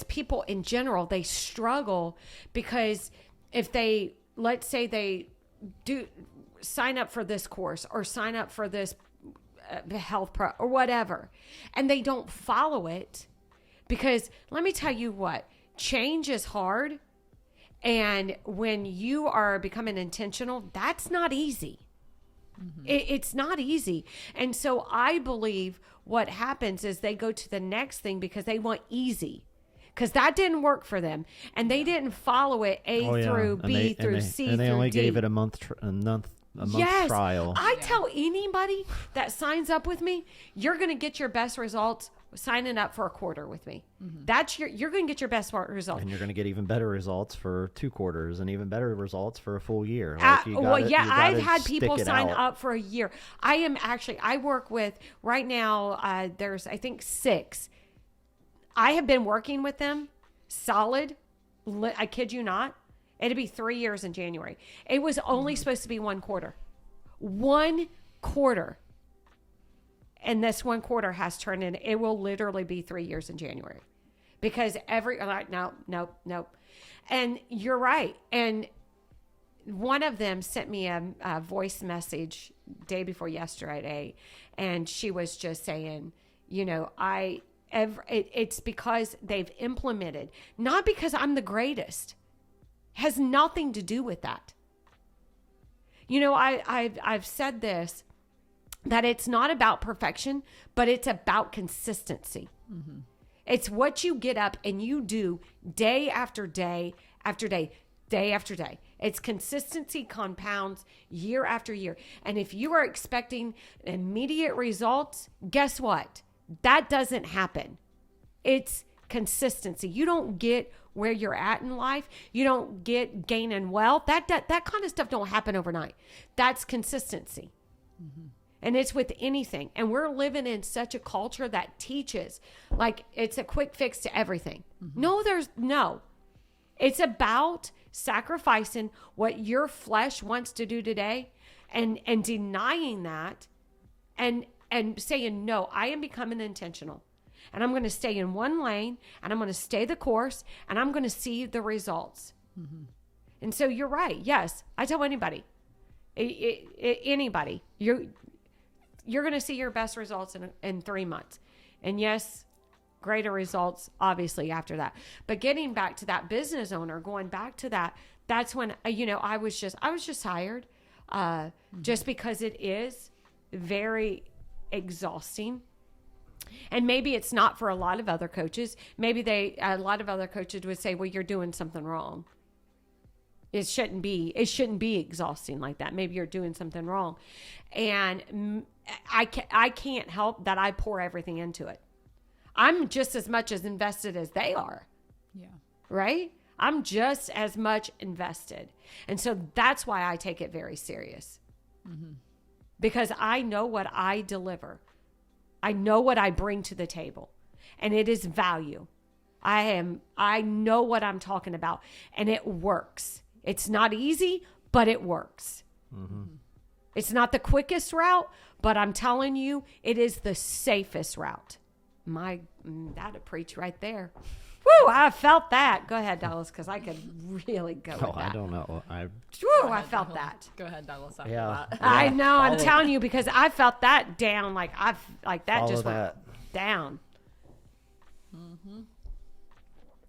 Speaker 1: people in general, they struggle because if they, let's say they do sign up for this course or sign up for this health pro or whatever, and they don't follow it, because let me tell you what, change is hard. And when you are becoming intentional, that's not easy. It's not easy. And so I believe what happens is they go to the next thing because they want easy, because that didn't work for them, and they didn't follow it through B through C through D.
Speaker 3: And they only gave it a month trial.
Speaker 1: I tell anybody that signs up with me, you're going to get your best results signing up for a quarter with me. You're going to get your best results.
Speaker 3: And you're going to get even better results for 2 quarters and even better results for a full year.
Speaker 1: I've had people sign up for a year. I work with right now, there's, I think 6. I have been working with them solid. I kid you not. It'll be 3 years in January. It was only supposed to be 1 quarter. 1 quarter. And this 1 quarter has turned in, it will literally be 3 years in January, because nope. And you're right. And one of them sent me a voice message day before yesterday, and she was just saying, it's because they've implemented, not because I'm the greatest, has nothing to do with that. I've said this, that it's not about perfection, but it's about consistency. It's what you get up and you do day after day after day, day after day. It's consistency compounds year after year. And if you are expecting immediate results, guess what? That doesn't happen. It's consistency. You don't get where you're at in life. You don't get gaining wealth. That kind of stuff don't happen overnight. That's consistency. And it's with anything. And we're living in such a culture that teaches like it's a quick fix to everything. No. It's about sacrificing what your flesh wants to do today and denying that and saying, no, I am becoming intentional. And I'm going to stay in one lane, and I'm going to stay the course, and I'm going to see the results. And so you're right. Yes, I tell anybody, you're going to see your best results in 3 months. And yes, greater results obviously after that. But getting back to that business owner, going back to that, that's when, I was just tired, just because it is very exhausting. And maybe it's not for a lot of other coaches. Maybe a lot of other coaches would say, well, you're doing something wrong. It shouldn't be exhausting like that. Maybe you're doing something wrong. And I can't help that I pour everything into it. I'm just as much as invested as they are.
Speaker 2: Yeah.
Speaker 1: Right? I'm just as much invested. And so that's why I take it very serious. Mm-hmm. Because I know what I deliver. I know what I bring to the table. And it is value. I know what I'm talking about. And it works. It's not easy, but it works. Mm-hmm. It's not the quickest route, but I'm telling you, it is the safest route. That'd preach right there. Woo, I felt that. Go ahead, Dallas, because I could really go with that.
Speaker 3: I don't know.
Speaker 1: Woo, I felt that.
Speaker 2: Go ahead, Douglas. After
Speaker 3: Yeah.
Speaker 2: that.
Speaker 1: I know. I'm telling you, because I felt that down. Like that just
Speaker 3: that.
Speaker 1: went down. Mm-hmm.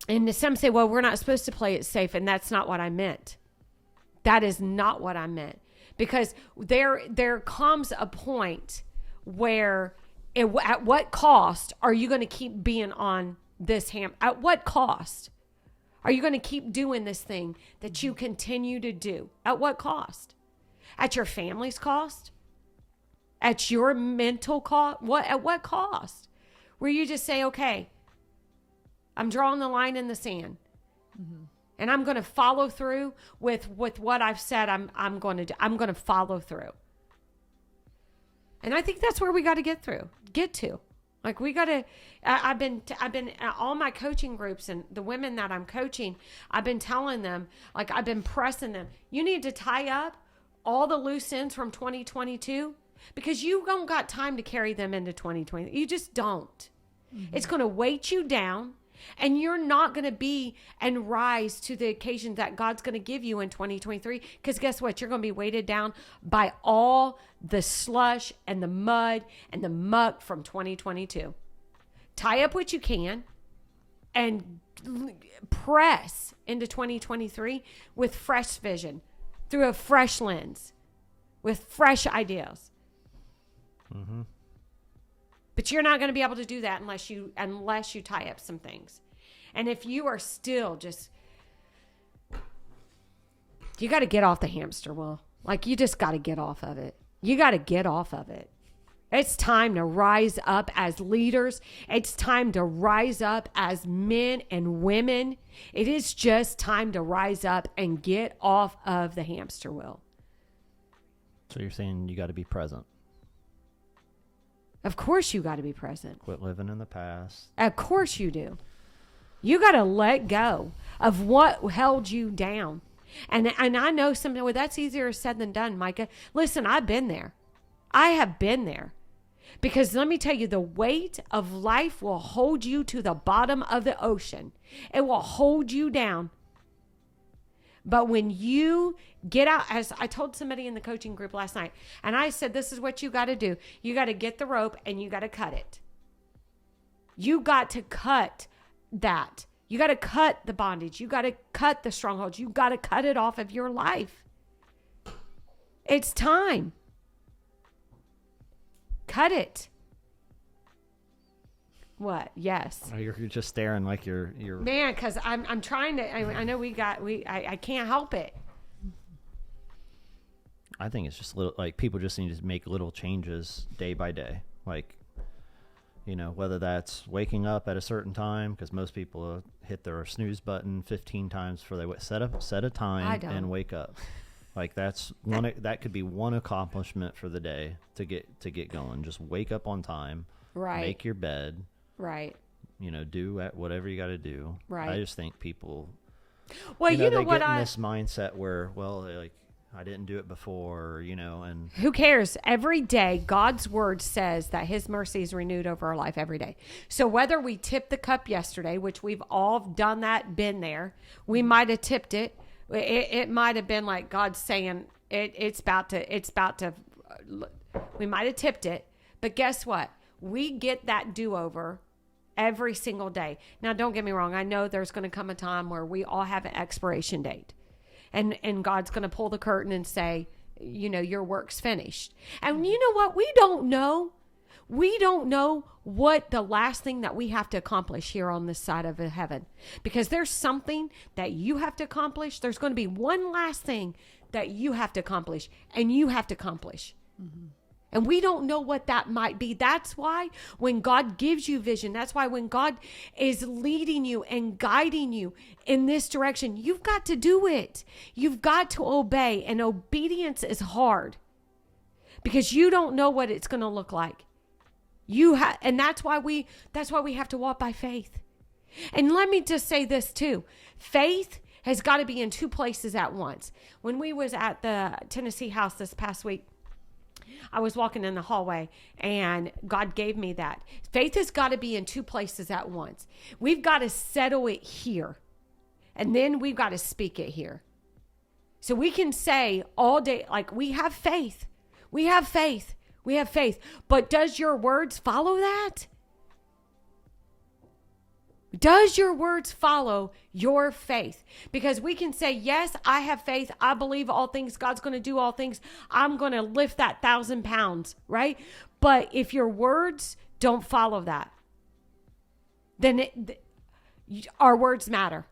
Speaker 1: And some say, well, we're not supposed to play it safe. And that's not what I meant. That is not what I meant. Because there comes a point where at what cost are you going to keep being on this at what cost are you going to keep doing this thing that you continue to do? At what cost? At your family's cost? At your mental cost? At what cost? Where you just say, okay, I'm drawing the line in the sand. Mm-hmm. And I'm going to follow through with what I've said I'm going to do. I'm going to follow through. And I think that's where we got to get to. Like we got to, I've been at all my coaching groups and the women that I'm coaching, I've been telling them, like I've been pressing them, you need to tie up all the loose ends from 2022 because you don't got time to carry them into 2020. You just don't. Mm-hmm. It's going to weight you down. And you're not going to be and rise to the occasion that God's going to give you in 2023. Because guess what? You're going to be weighted down by all the slush and the mud and the muck from 2022. Tie up what you can and press into 2023 with fresh vision, through a fresh lens, with fresh ideas. Mm-hmm. But you're not going to be able to do that unless you tie up some things. And if you are still just, you got to get off the hamster wheel. Like you just got to get off of it. You got to get off of it. It's time to rise up as leaders. It's time to rise up as men and women. It is just time to rise up and get off of the hamster wheel.
Speaker 3: So you're saying you got to be present.
Speaker 1: Of course you got to be present.
Speaker 3: Quit living in the past.
Speaker 1: Of course you do. You got to let go of what held you down. And I know something, well, that's easier said than done, Micah. Listen, I've been there. I have been there. Because let me tell you, the weight of life will hold you to the bottom of the ocean. It will hold you down. But when you get out, as I told somebody in the coaching group last night, and I said, this is what you got to do. You got to get the rope and you got to cut it. You got to cut that. You got to cut the bondage. You got to cut the strongholds. You got to cut it off of your life. It's time. Cut it. What? Yes.
Speaker 3: Oh, you're just staring like you're
Speaker 1: man, because I'm trying to. I know I can't help it.
Speaker 3: I think it's just little, like people just need to make little changes day by day. Like, you know, whether that's waking up at a certain time, because most people hit their snooze button 15 times before they set a time and wake up. Like that's one. That could be one accomplishment for the day to get going. Just wake up on time.
Speaker 1: Right.
Speaker 3: Make your bed.
Speaker 1: Right.
Speaker 3: You know, do whatever you got to do.
Speaker 1: Right.
Speaker 3: I just think people.
Speaker 1: Well,
Speaker 3: they
Speaker 1: what
Speaker 3: get in this mindset where, well, like I didn't do it before, you know, and
Speaker 1: who cares? Every day, God's word says that His mercy is renewed over our life every day. So whether we tipped the cup yesterday, which we've all done that, been there, we might have tipped it. It might have been like God saying it's about to. We might have tipped it, but guess what? We get that do-over every single day. Now, don't get me wrong. I know there's going to come a time where we all have an expiration date. And God's going to pull the curtain and say, you know, your work's finished. And you know what? We don't know. We don't know what the last thing that we have to accomplish here on this side of heaven, because there's something that you have to accomplish. There's going to be one last thing that you have to accomplish, and you have to accomplish. Mm-hmm. And we don't know what that might be. That's why when God gives you vision, that's why when God is leading you and guiding you in this direction, you've got to do it. You've got to obey. And obedience is hard because you don't know what it's going to look like. And that's why we have to walk by faith. And let me just say this too. Faith has got to be in two places at once. When we was at the Tennessee house this past week, I was walking in the hallway and God gave me that. Faith has got to be in two places at once. We've got to settle it here. And then we've got to speak it here. So we can say all day, like, we have faith. We have faith. We have faith. But does your words follow that? Does your words follow your faith? Because we can say, yes, I have faith. I believe all things. God's going to do all things. I'm going to lift that 1,000 pounds, right? But if your words don't follow that, then our words matter.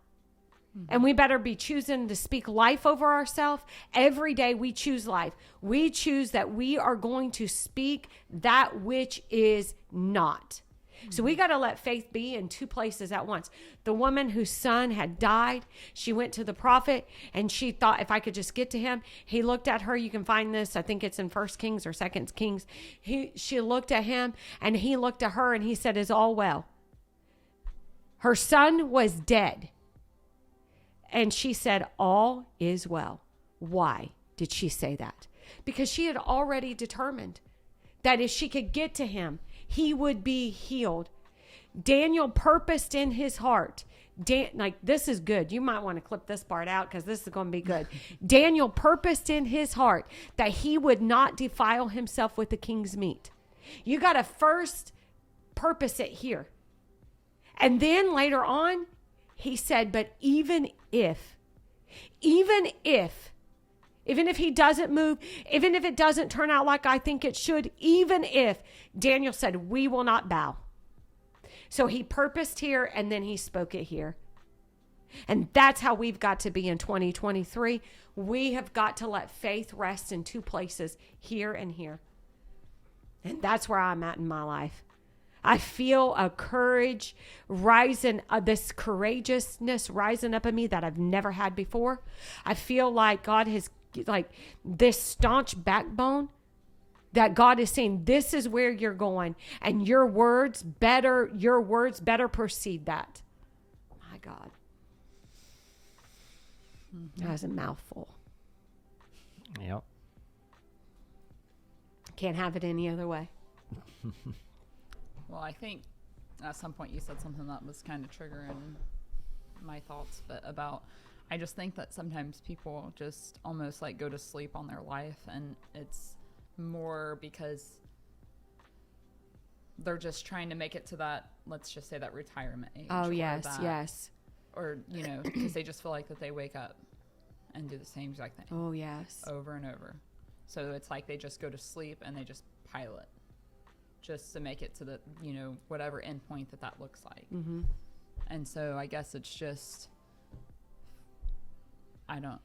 Speaker 1: And we better be choosing to speak life over ourselves. Every day we choose life. We choose that we are going to speak that which is not. So we got to let faith be in two places at once. The woman whose son had died, she went to the prophet and she thought, if I could just get to him. He looked at her. You can find this. I think it's in 1 Kings or 2 Kings. She looked at him and he looked at her and he said, is all well? Her son was dead. And she said, all is well. Why did she say that? Because she had already determined that if she could get to him, he would be healed. Daniel purposed in his heart. This is good. You might want to clip this part out because this is going to be good. Daniel purposed in his heart that he would not defile himself with the king's meat. You got to first purpose it here. And then later on, he said, but even if he doesn't move, even if it doesn't turn out like I think it should, even if, Daniel said, we will not bow. So he purposed here and then he spoke it here. And that's how we've got to be in 2023. We have got to let faith rest in two places, here and here. And that's where I'm at in my life. I feel a courage rising, this courageousness rising up in me that I've never had before. I feel like God has, like, this staunch backbone that God is saying, this is where you're going, and your words better precede that. My God. That was a mouthful.
Speaker 3: Yep.
Speaker 1: Can't have it any other way.
Speaker 2: Well, I think at some point you said something that was kind of triggering my thoughts, but I just think that sometimes people just almost like go to sleep on their life, and it's more because they're just trying to make it to that, let's just say, that retirement age.
Speaker 1: Oh, yes, yes.
Speaker 2: Or, because they just feel like that they wake up and do the same exact thing.
Speaker 1: Oh, yes.
Speaker 2: Over and over. So it's like they just go to sleep and they just pilot just to make it to the, whatever end point that looks like. Mm-hmm. And so I guess it's just, I don't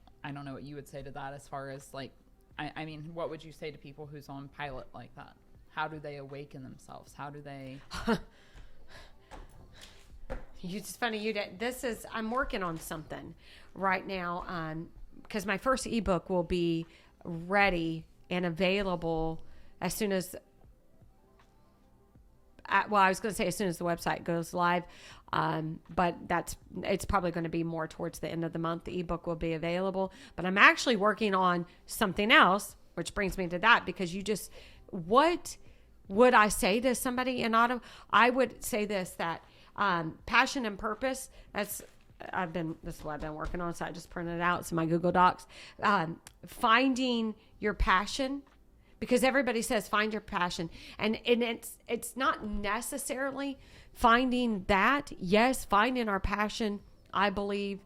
Speaker 2: know what you would say to that as far as, like, I mean, what would you say to people who's on pilot like that? How do they awaken themselves? How do they...
Speaker 1: It's funny, I'm working on something right now, because my first ebook will be ready and available as soon as, I was going to say as soon as the website goes live, but it's probably going to be more towards the end of the month. The ebook will be available, but I'm actually working on something else, which brings me to that, because what would I say to somebody in auto? I would say this, that passion and purpose, this is what I've been working on. So I just printed it out. It's in my Google Docs. Finding your passion, because everybody says find your passion, and it's not necessarily finding that. Yes, finding our passion, I believe,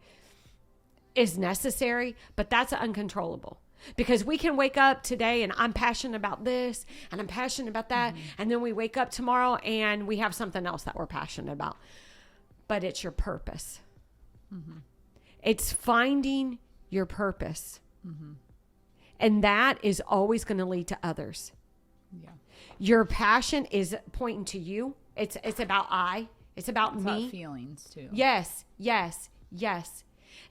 Speaker 1: is necessary, but that's uncontrollable. Because we can wake up today and I'm passionate about this and I'm passionate about that. And then we wake up tomorrow and we have something else that we're passionate about. But it's your purpose. It's finding your purpose. And that is always going to lead to others.
Speaker 2: Yeah.
Speaker 1: Your passion is pointing to you. It's about I. It's about
Speaker 2: It's
Speaker 1: me.
Speaker 2: about feelings too.
Speaker 1: Yes.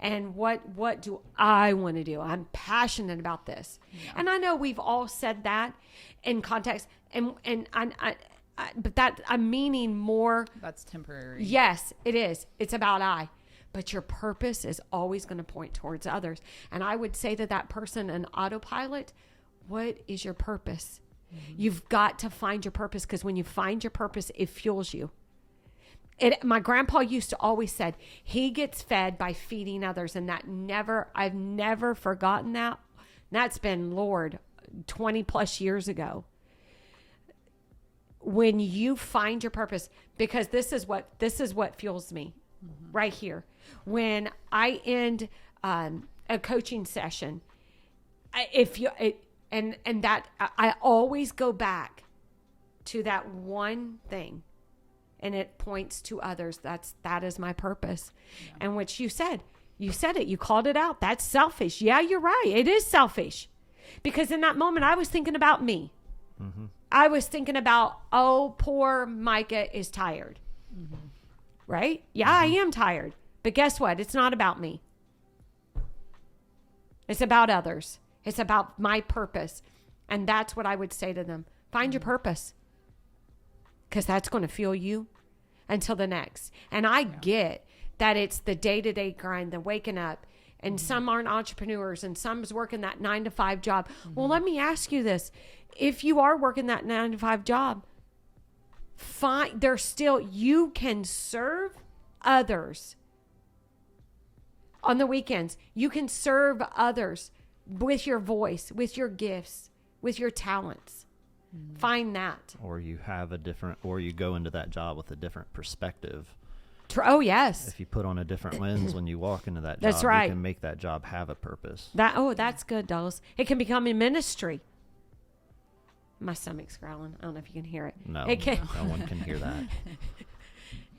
Speaker 1: And what do I want to do? I'm passionate about this.
Speaker 2: Yeah.
Speaker 1: And I know we've all said that in context, and I but that I'm meaning more.
Speaker 2: That's temporary.
Speaker 1: Yes, it is. It's about I. But your purpose is always going to point towards others. And I would say to that person in autopilot, what is your purpose? You've got to find your purpose, because when you find your purpose, it fuels you. My grandpa used to always said he gets fed by feeding others, and I've never forgotten that. That's been, Lord, 20 plus years ago. When you find your purpose, because this is what fuels me right here. When I end a coaching session, I always go back to that one thing. And it points to others. That is my purpose. Yeah. And which you said it, you called it out. That's selfish. Yeah, you're right. It is selfish. Because in that moment, I was thinking about me. I was thinking about, oh, poor Micah is tired. Right? Yeah, I am tired. But guess what? It's not about me. It's about others. It's about my purpose. And that's what I would say to them. Find your purpose. Because that's going to fuel you until the next. And I get that it's the day-to-day grind, the waking up. And some aren't entrepreneurs, and some's working that 9-to-5 job. Well, let me ask you this. If you are working that 9-to-5 job, fine, you can serve others on the weekends. You can serve others with your voice, with your gifts, with your talents. Find that.
Speaker 3: Or you go into that job with a different perspective.
Speaker 1: Oh, yes.
Speaker 3: If you put on a different lens when you walk into that job,
Speaker 1: That's right.
Speaker 3: You can make that job have a purpose.
Speaker 1: That's good, Dulles. It can become a ministry. My stomach's growling. I don't know if you can hear it.
Speaker 3: No,
Speaker 1: it can.
Speaker 3: No one can hear that.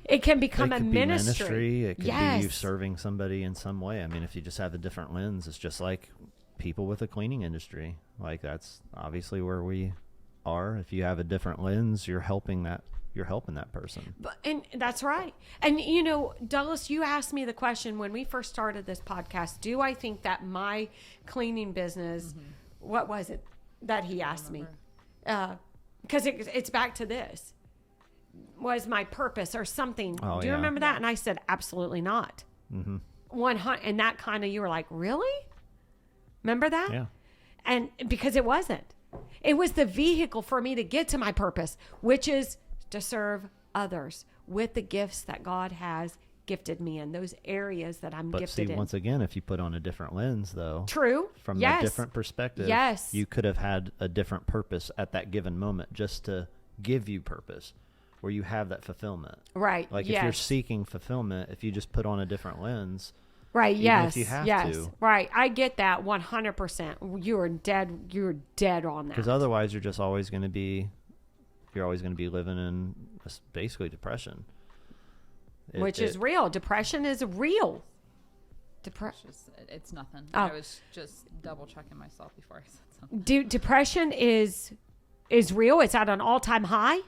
Speaker 1: It can become
Speaker 3: it
Speaker 1: a
Speaker 3: could
Speaker 1: ministry.
Speaker 3: It could be you serving somebody in some way. I mean, if you just have a different lens, it's just like people with a cleaning industry. Like, that's obviously where we are. If you have a different lens, you're helping that person.
Speaker 1: And that's right. And Douglas, you asked me the question when we first started this podcast, do I think that my cleaning business, what was it that he asked me? Because it's back to this, was my purpose or something.
Speaker 3: Oh,
Speaker 1: do you remember that? And I said, absolutely not. 100. And that kind of, you were like, really? Remember that?
Speaker 3: Yeah.
Speaker 1: And because it wasn't. It was the vehicle for me to get to my purpose, which is to serve others with the gifts that God has gifted me in, those areas that I'm gifted in.
Speaker 3: Once again, if you put on a different lens, though,
Speaker 1: true,
Speaker 3: from a different perspective,
Speaker 1: yes,
Speaker 3: you could have had a different purpose at that given moment, just to give you purpose, where you have that fulfillment.
Speaker 1: Right.
Speaker 3: Like if you're seeking fulfillment, if you just put on a different lens.
Speaker 1: Right. Yes.
Speaker 3: If you have to.
Speaker 1: Right. I get that 100%. You're dead on that.
Speaker 3: Because otherwise, you're always going to be living in basically depression.
Speaker 1: Which is real. Depression is real.
Speaker 2: It's nothing.
Speaker 1: Oh.
Speaker 2: I was just double checking myself before I said something.
Speaker 1: Depression is real. It's at an all-time high,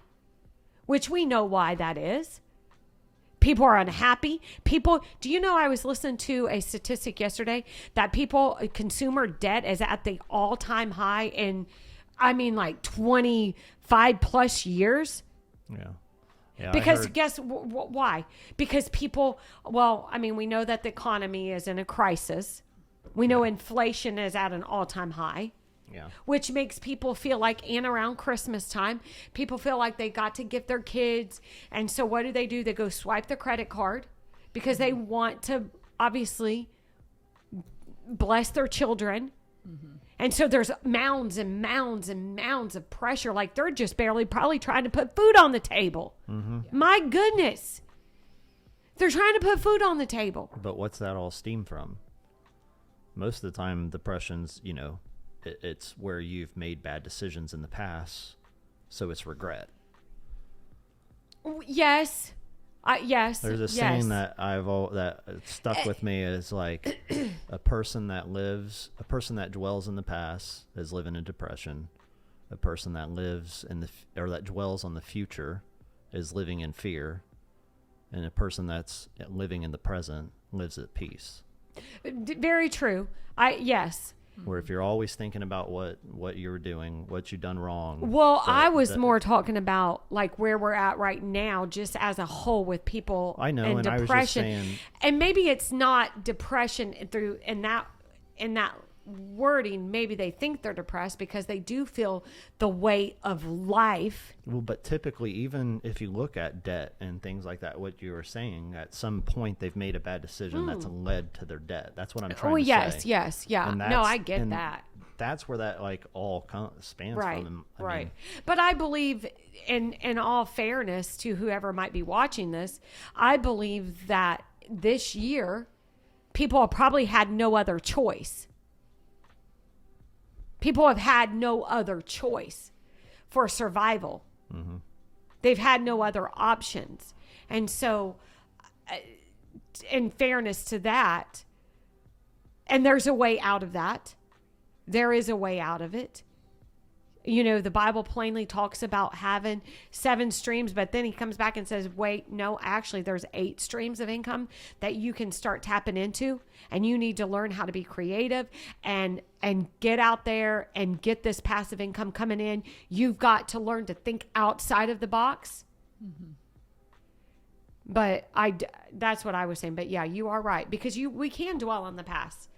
Speaker 1: which we know why that is. People are unhappy. Do you know, I was listening to a statistic yesterday that consumer debt is at the all-time high in, like 25 plus years.
Speaker 3: Yeah. Yeah,
Speaker 1: because guess why? Because people, we know that the economy is in a crisis. We know inflation is at an all-time high.
Speaker 3: Yeah.
Speaker 1: Which makes people feel like, and around Christmas time, people feel like they got to gift their kids. And so what do? They go swipe their credit card because they want to obviously bless their children. And so there's mounds and mounds and mounds of pressure. Like they're just barely probably trying to put food on the table. My goodness. They're trying to put food on the table.
Speaker 3: But what's that all stem from? Most of the time, depression's, it's where you've made bad decisions in the past, so it's regret.
Speaker 1: Yes. Yes.
Speaker 3: There's a
Speaker 1: yes.
Speaker 3: saying that that stuck with me is like a person that dwells in the past is living in depression. A person that lives that dwells on the future is living in fear, and a person that's living in the present lives at peace.
Speaker 1: Very true. Yes.
Speaker 3: Where if you're always thinking about what you were doing, what you've done wrong.
Speaker 1: Well, I was more talking about like where we're at right now, just as a whole with people.
Speaker 3: I know,
Speaker 1: and
Speaker 3: and
Speaker 1: depression.
Speaker 3: I was just saying,
Speaker 1: and maybe it's not depression in that wording. Maybe they think they're depressed because they do feel the weight of life.
Speaker 3: well, but typically, even if you look at debt and things like that, what you were saying, at some point they've made a bad decision that's led to their debt. That's what I'm trying to say.
Speaker 1: Yes, yeah.
Speaker 3: And
Speaker 1: No, I get
Speaker 3: and
Speaker 1: that.
Speaker 3: That's where that like all spans
Speaker 1: Right,
Speaker 3: from.
Speaker 1: right.
Speaker 3: Mean,
Speaker 1: But I believe, in all fairness to whoever might be watching this, I believe that this year people have probably had no other choice. People have had no other choice for survival.
Speaker 3: Mm-hmm.
Speaker 1: They've had no other options. And so, in fairness to that, and there's a way out of that. There is a way out of it. You know, the Bible plainly talks about having 7 streams, but then he comes back and says, wait, no, actually there's 8 streams of income that you can start tapping into, and you need to learn how to be creative and get out there and get this passive income coming in. You've got to learn to think outside of the box. Mm-hmm. But that's what I was saying. But yeah, you are right, because we can dwell on the past,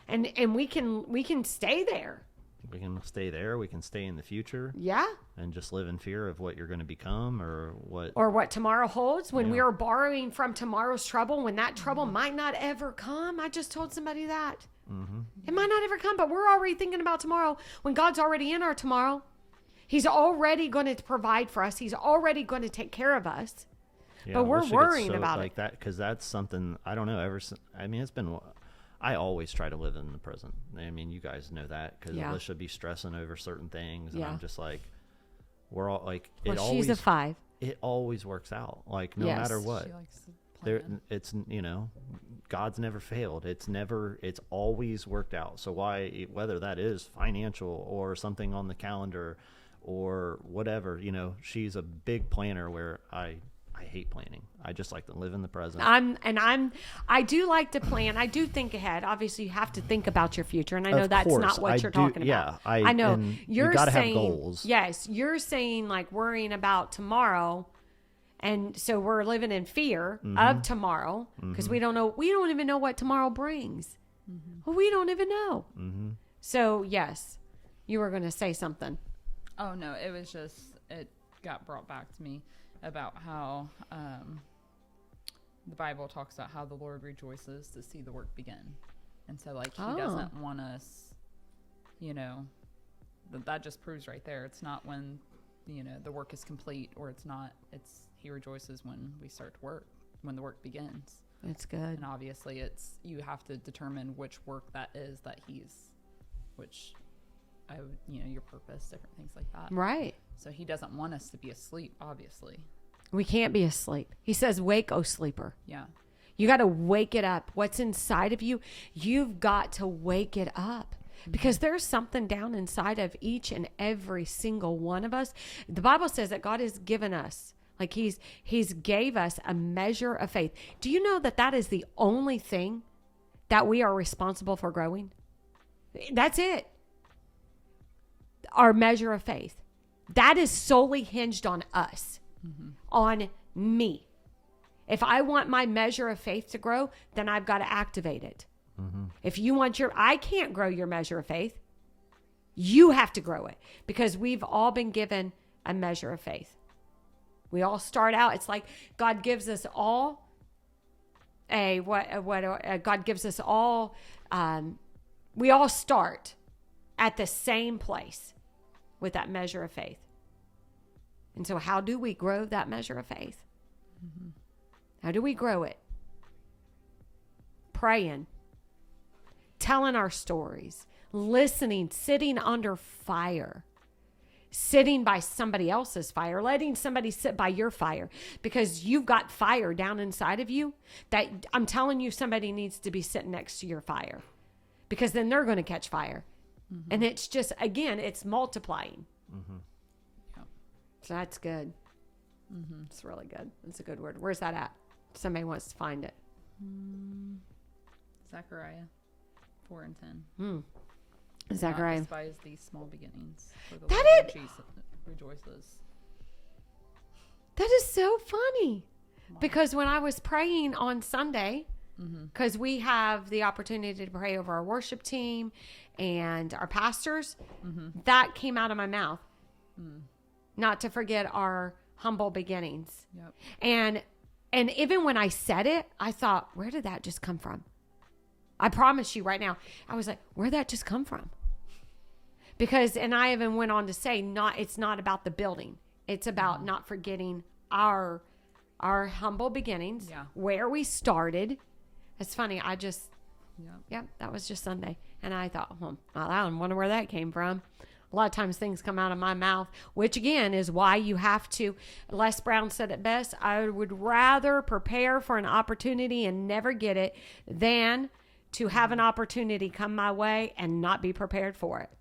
Speaker 1: and we can stay there.
Speaker 3: we can stay there. We can stay in the future.
Speaker 1: Yeah.
Speaker 3: And just live in fear of what you're going to become or what.
Speaker 1: Or what tomorrow holds. When
Speaker 3: Yeah.
Speaker 1: we are borrowing from tomorrow's trouble, when that trouble might not ever come. I just told somebody that.
Speaker 3: Mm-hmm.
Speaker 1: It might not ever come, but we're already thinking about tomorrow when God's already in our tomorrow. He's already going to provide for us. He's already going to take care of us.
Speaker 3: Yeah,
Speaker 1: But
Speaker 3: I
Speaker 1: we're
Speaker 3: wish it gets
Speaker 1: worrying
Speaker 3: so
Speaker 1: about
Speaker 3: like
Speaker 1: it.
Speaker 3: that, because that's something I don't know. I mean, it's been. I always try to live in the present. I mean, you guys know that, because
Speaker 1: Yeah.
Speaker 3: Alicia be stressing over certain things, and
Speaker 1: Yeah.
Speaker 3: I'm just like, we're all like,
Speaker 1: Well,
Speaker 3: it
Speaker 1: she's
Speaker 3: always
Speaker 1: a 5.
Speaker 3: it always works out. Like no
Speaker 1: Yes.
Speaker 3: matter what,
Speaker 2: She likes to
Speaker 3: there
Speaker 2: plan.
Speaker 3: it's God's never failed. It's always worked out. So why, whether that is financial or something on the calendar or whatever, she's a big planner, where I hate planning. I just like to live in the present.
Speaker 1: I do like to plan. I do think ahead. Obviously, you have to think about your future, and I know
Speaker 3: Of
Speaker 1: that's
Speaker 3: course,
Speaker 1: not what
Speaker 3: I
Speaker 1: you're
Speaker 3: do-
Speaker 1: talking
Speaker 3: yeah,
Speaker 1: about.
Speaker 3: I-
Speaker 1: know
Speaker 3: and you
Speaker 1: you're
Speaker 3: gotta have
Speaker 1: saying
Speaker 3: goals.
Speaker 1: Yes, you're saying like worrying about tomorrow, and so we're living in fear of tomorrow because we don't know. We don't even know what tomorrow brings. Well, we don't even know.
Speaker 3: Mm-hmm.
Speaker 1: So yes, you were going to say something.
Speaker 2: Oh no, it was just, it got brought back to me about how the Bible talks about how the Lord rejoices to see the work begin. And so like he doesn't want us, that just proves right there. It's not when, the work is complete, or he rejoices when we start to work, when the work begins.
Speaker 1: That's good.
Speaker 2: And obviously you have to determine which work that is that your purpose, different things like that.
Speaker 1: Right.
Speaker 2: So he doesn't want us to be asleep, obviously.
Speaker 1: We can't be asleep. He says, "Wake, O sleeper."
Speaker 2: Yeah.
Speaker 1: You got to wake it up. What's inside of you, you've got to wake it up, because there's something down inside of each and every single one of us. The Bible says that God has given us, like he's gave us a measure of faith. Do you know that is the only thing that we are responsible for growing? That's it. Our measure of faith. That is solely hinged on us, on me. If I want my measure of faith to grow, then I've got to activate it. If you want I can't grow your measure of faith. You have to grow it, because we've all been given a measure of faith. We all start out. It's like God gives us all God gives us all. We all start at the same place with that measure of faith. And so how do we grow that measure of faith? How do we grow it? Praying, telling our stories, listening, sitting under fire, sitting by somebody else's fire, letting somebody sit by your fire, because you've got fire down inside of you that I'm telling you, somebody needs to be sitting next to your fire, because then they're going to catch fire. And it's just, again, it's multiplying.
Speaker 2: Yep.
Speaker 1: So that's good. It's really good. It's a good word. Where's that at? Somebody wants to find it.
Speaker 2: Zechariah 4 and 10.
Speaker 1: Zechariah.
Speaker 2: Not despise these small beginnings. For the
Speaker 1: That
Speaker 2: Lord
Speaker 1: is-
Speaker 2: Jesus rejoices.
Speaker 1: That is so funny. Because when I was praying on Sunday, because we have the opportunity to pray over our worship team and our pastors, that came out of my mouth. Not to forget our humble beginnings.
Speaker 2: Yep.
Speaker 1: And even when I said it, I thought, where did that just come from? I promise you right now, I was like, where'd that just come from? Because, and I even went on to say, it's not about the building. It's about not forgetting our humble beginnings,
Speaker 2: Yeah.
Speaker 1: where we started. It's funny.
Speaker 2: Yep.
Speaker 1: That was just Sunday. And I thought, I don't wonder where that came from. A lot of times things come out of my mouth, which again is why you have to, Les Brown said it best, I would rather prepare for an opportunity and never get it than to have an opportunity come my way and not be prepared for it.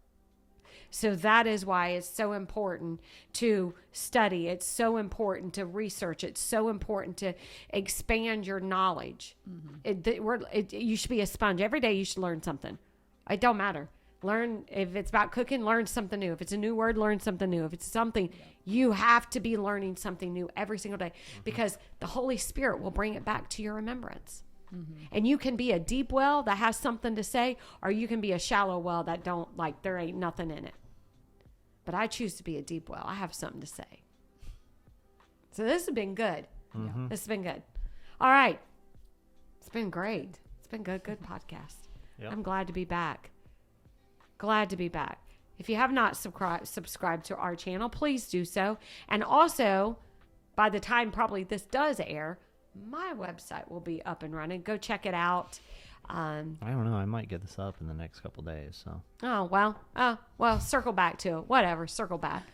Speaker 1: So that is why it's so important to study. It's so important to research. It's so important to expand your knowledge. You should be a sponge. Every day you should learn something. It don't matter. Learn, if it's about cooking, learn something new. If it's a new word, learn something new. If it's something, you have to be learning something new every single day, because the Holy Spirit will bring it back to your remembrance. And you can be a deep well that has something to say, or you can be a shallow well that don't, like, there ain't nothing in it. But I choose to be a deep well. I have something to say. So this has been good. This has been good. All right. It's been great. It's been good podcast.
Speaker 3: Yep.
Speaker 1: I'm glad to be back. Glad to be back. If you have not subscribed to our channel, please do so. And also, by the time probably this does air, my website will be up and running. Go check it out.
Speaker 3: I don't know. I might get this up in the next couple days. So.
Speaker 1: Well, circle back to it. Whatever, circle back.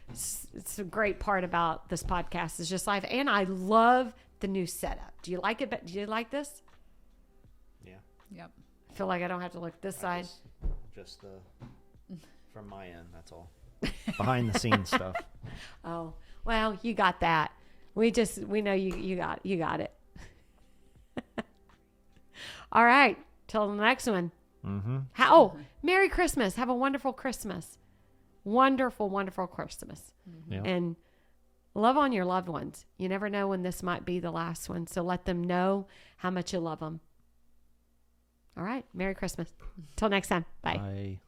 Speaker 1: It's a great part about this podcast is just life. And I love the new setup. Do you like it? Do you like this?
Speaker 3: Yeah.
Speaker 2: Yep.
Speaker 1: I feel like I don't have to look this side.
Speaker 3: Just from my end, that's all. Behind the scenes stuff.
Speaker 1: Oh, well, you got that. We know you got it. All right. Till the next one. Merry Christmas. Have a wonderful Christmas. Wonderful, wonderful Christmas.
Speaker 3: Yeah.
Speaker 1: And love on your loved ones. You never know when this might be the last one. So let them know how much you love them. All right. Merry Christmas. Till next time. Bye.
Speaker 3: Bye.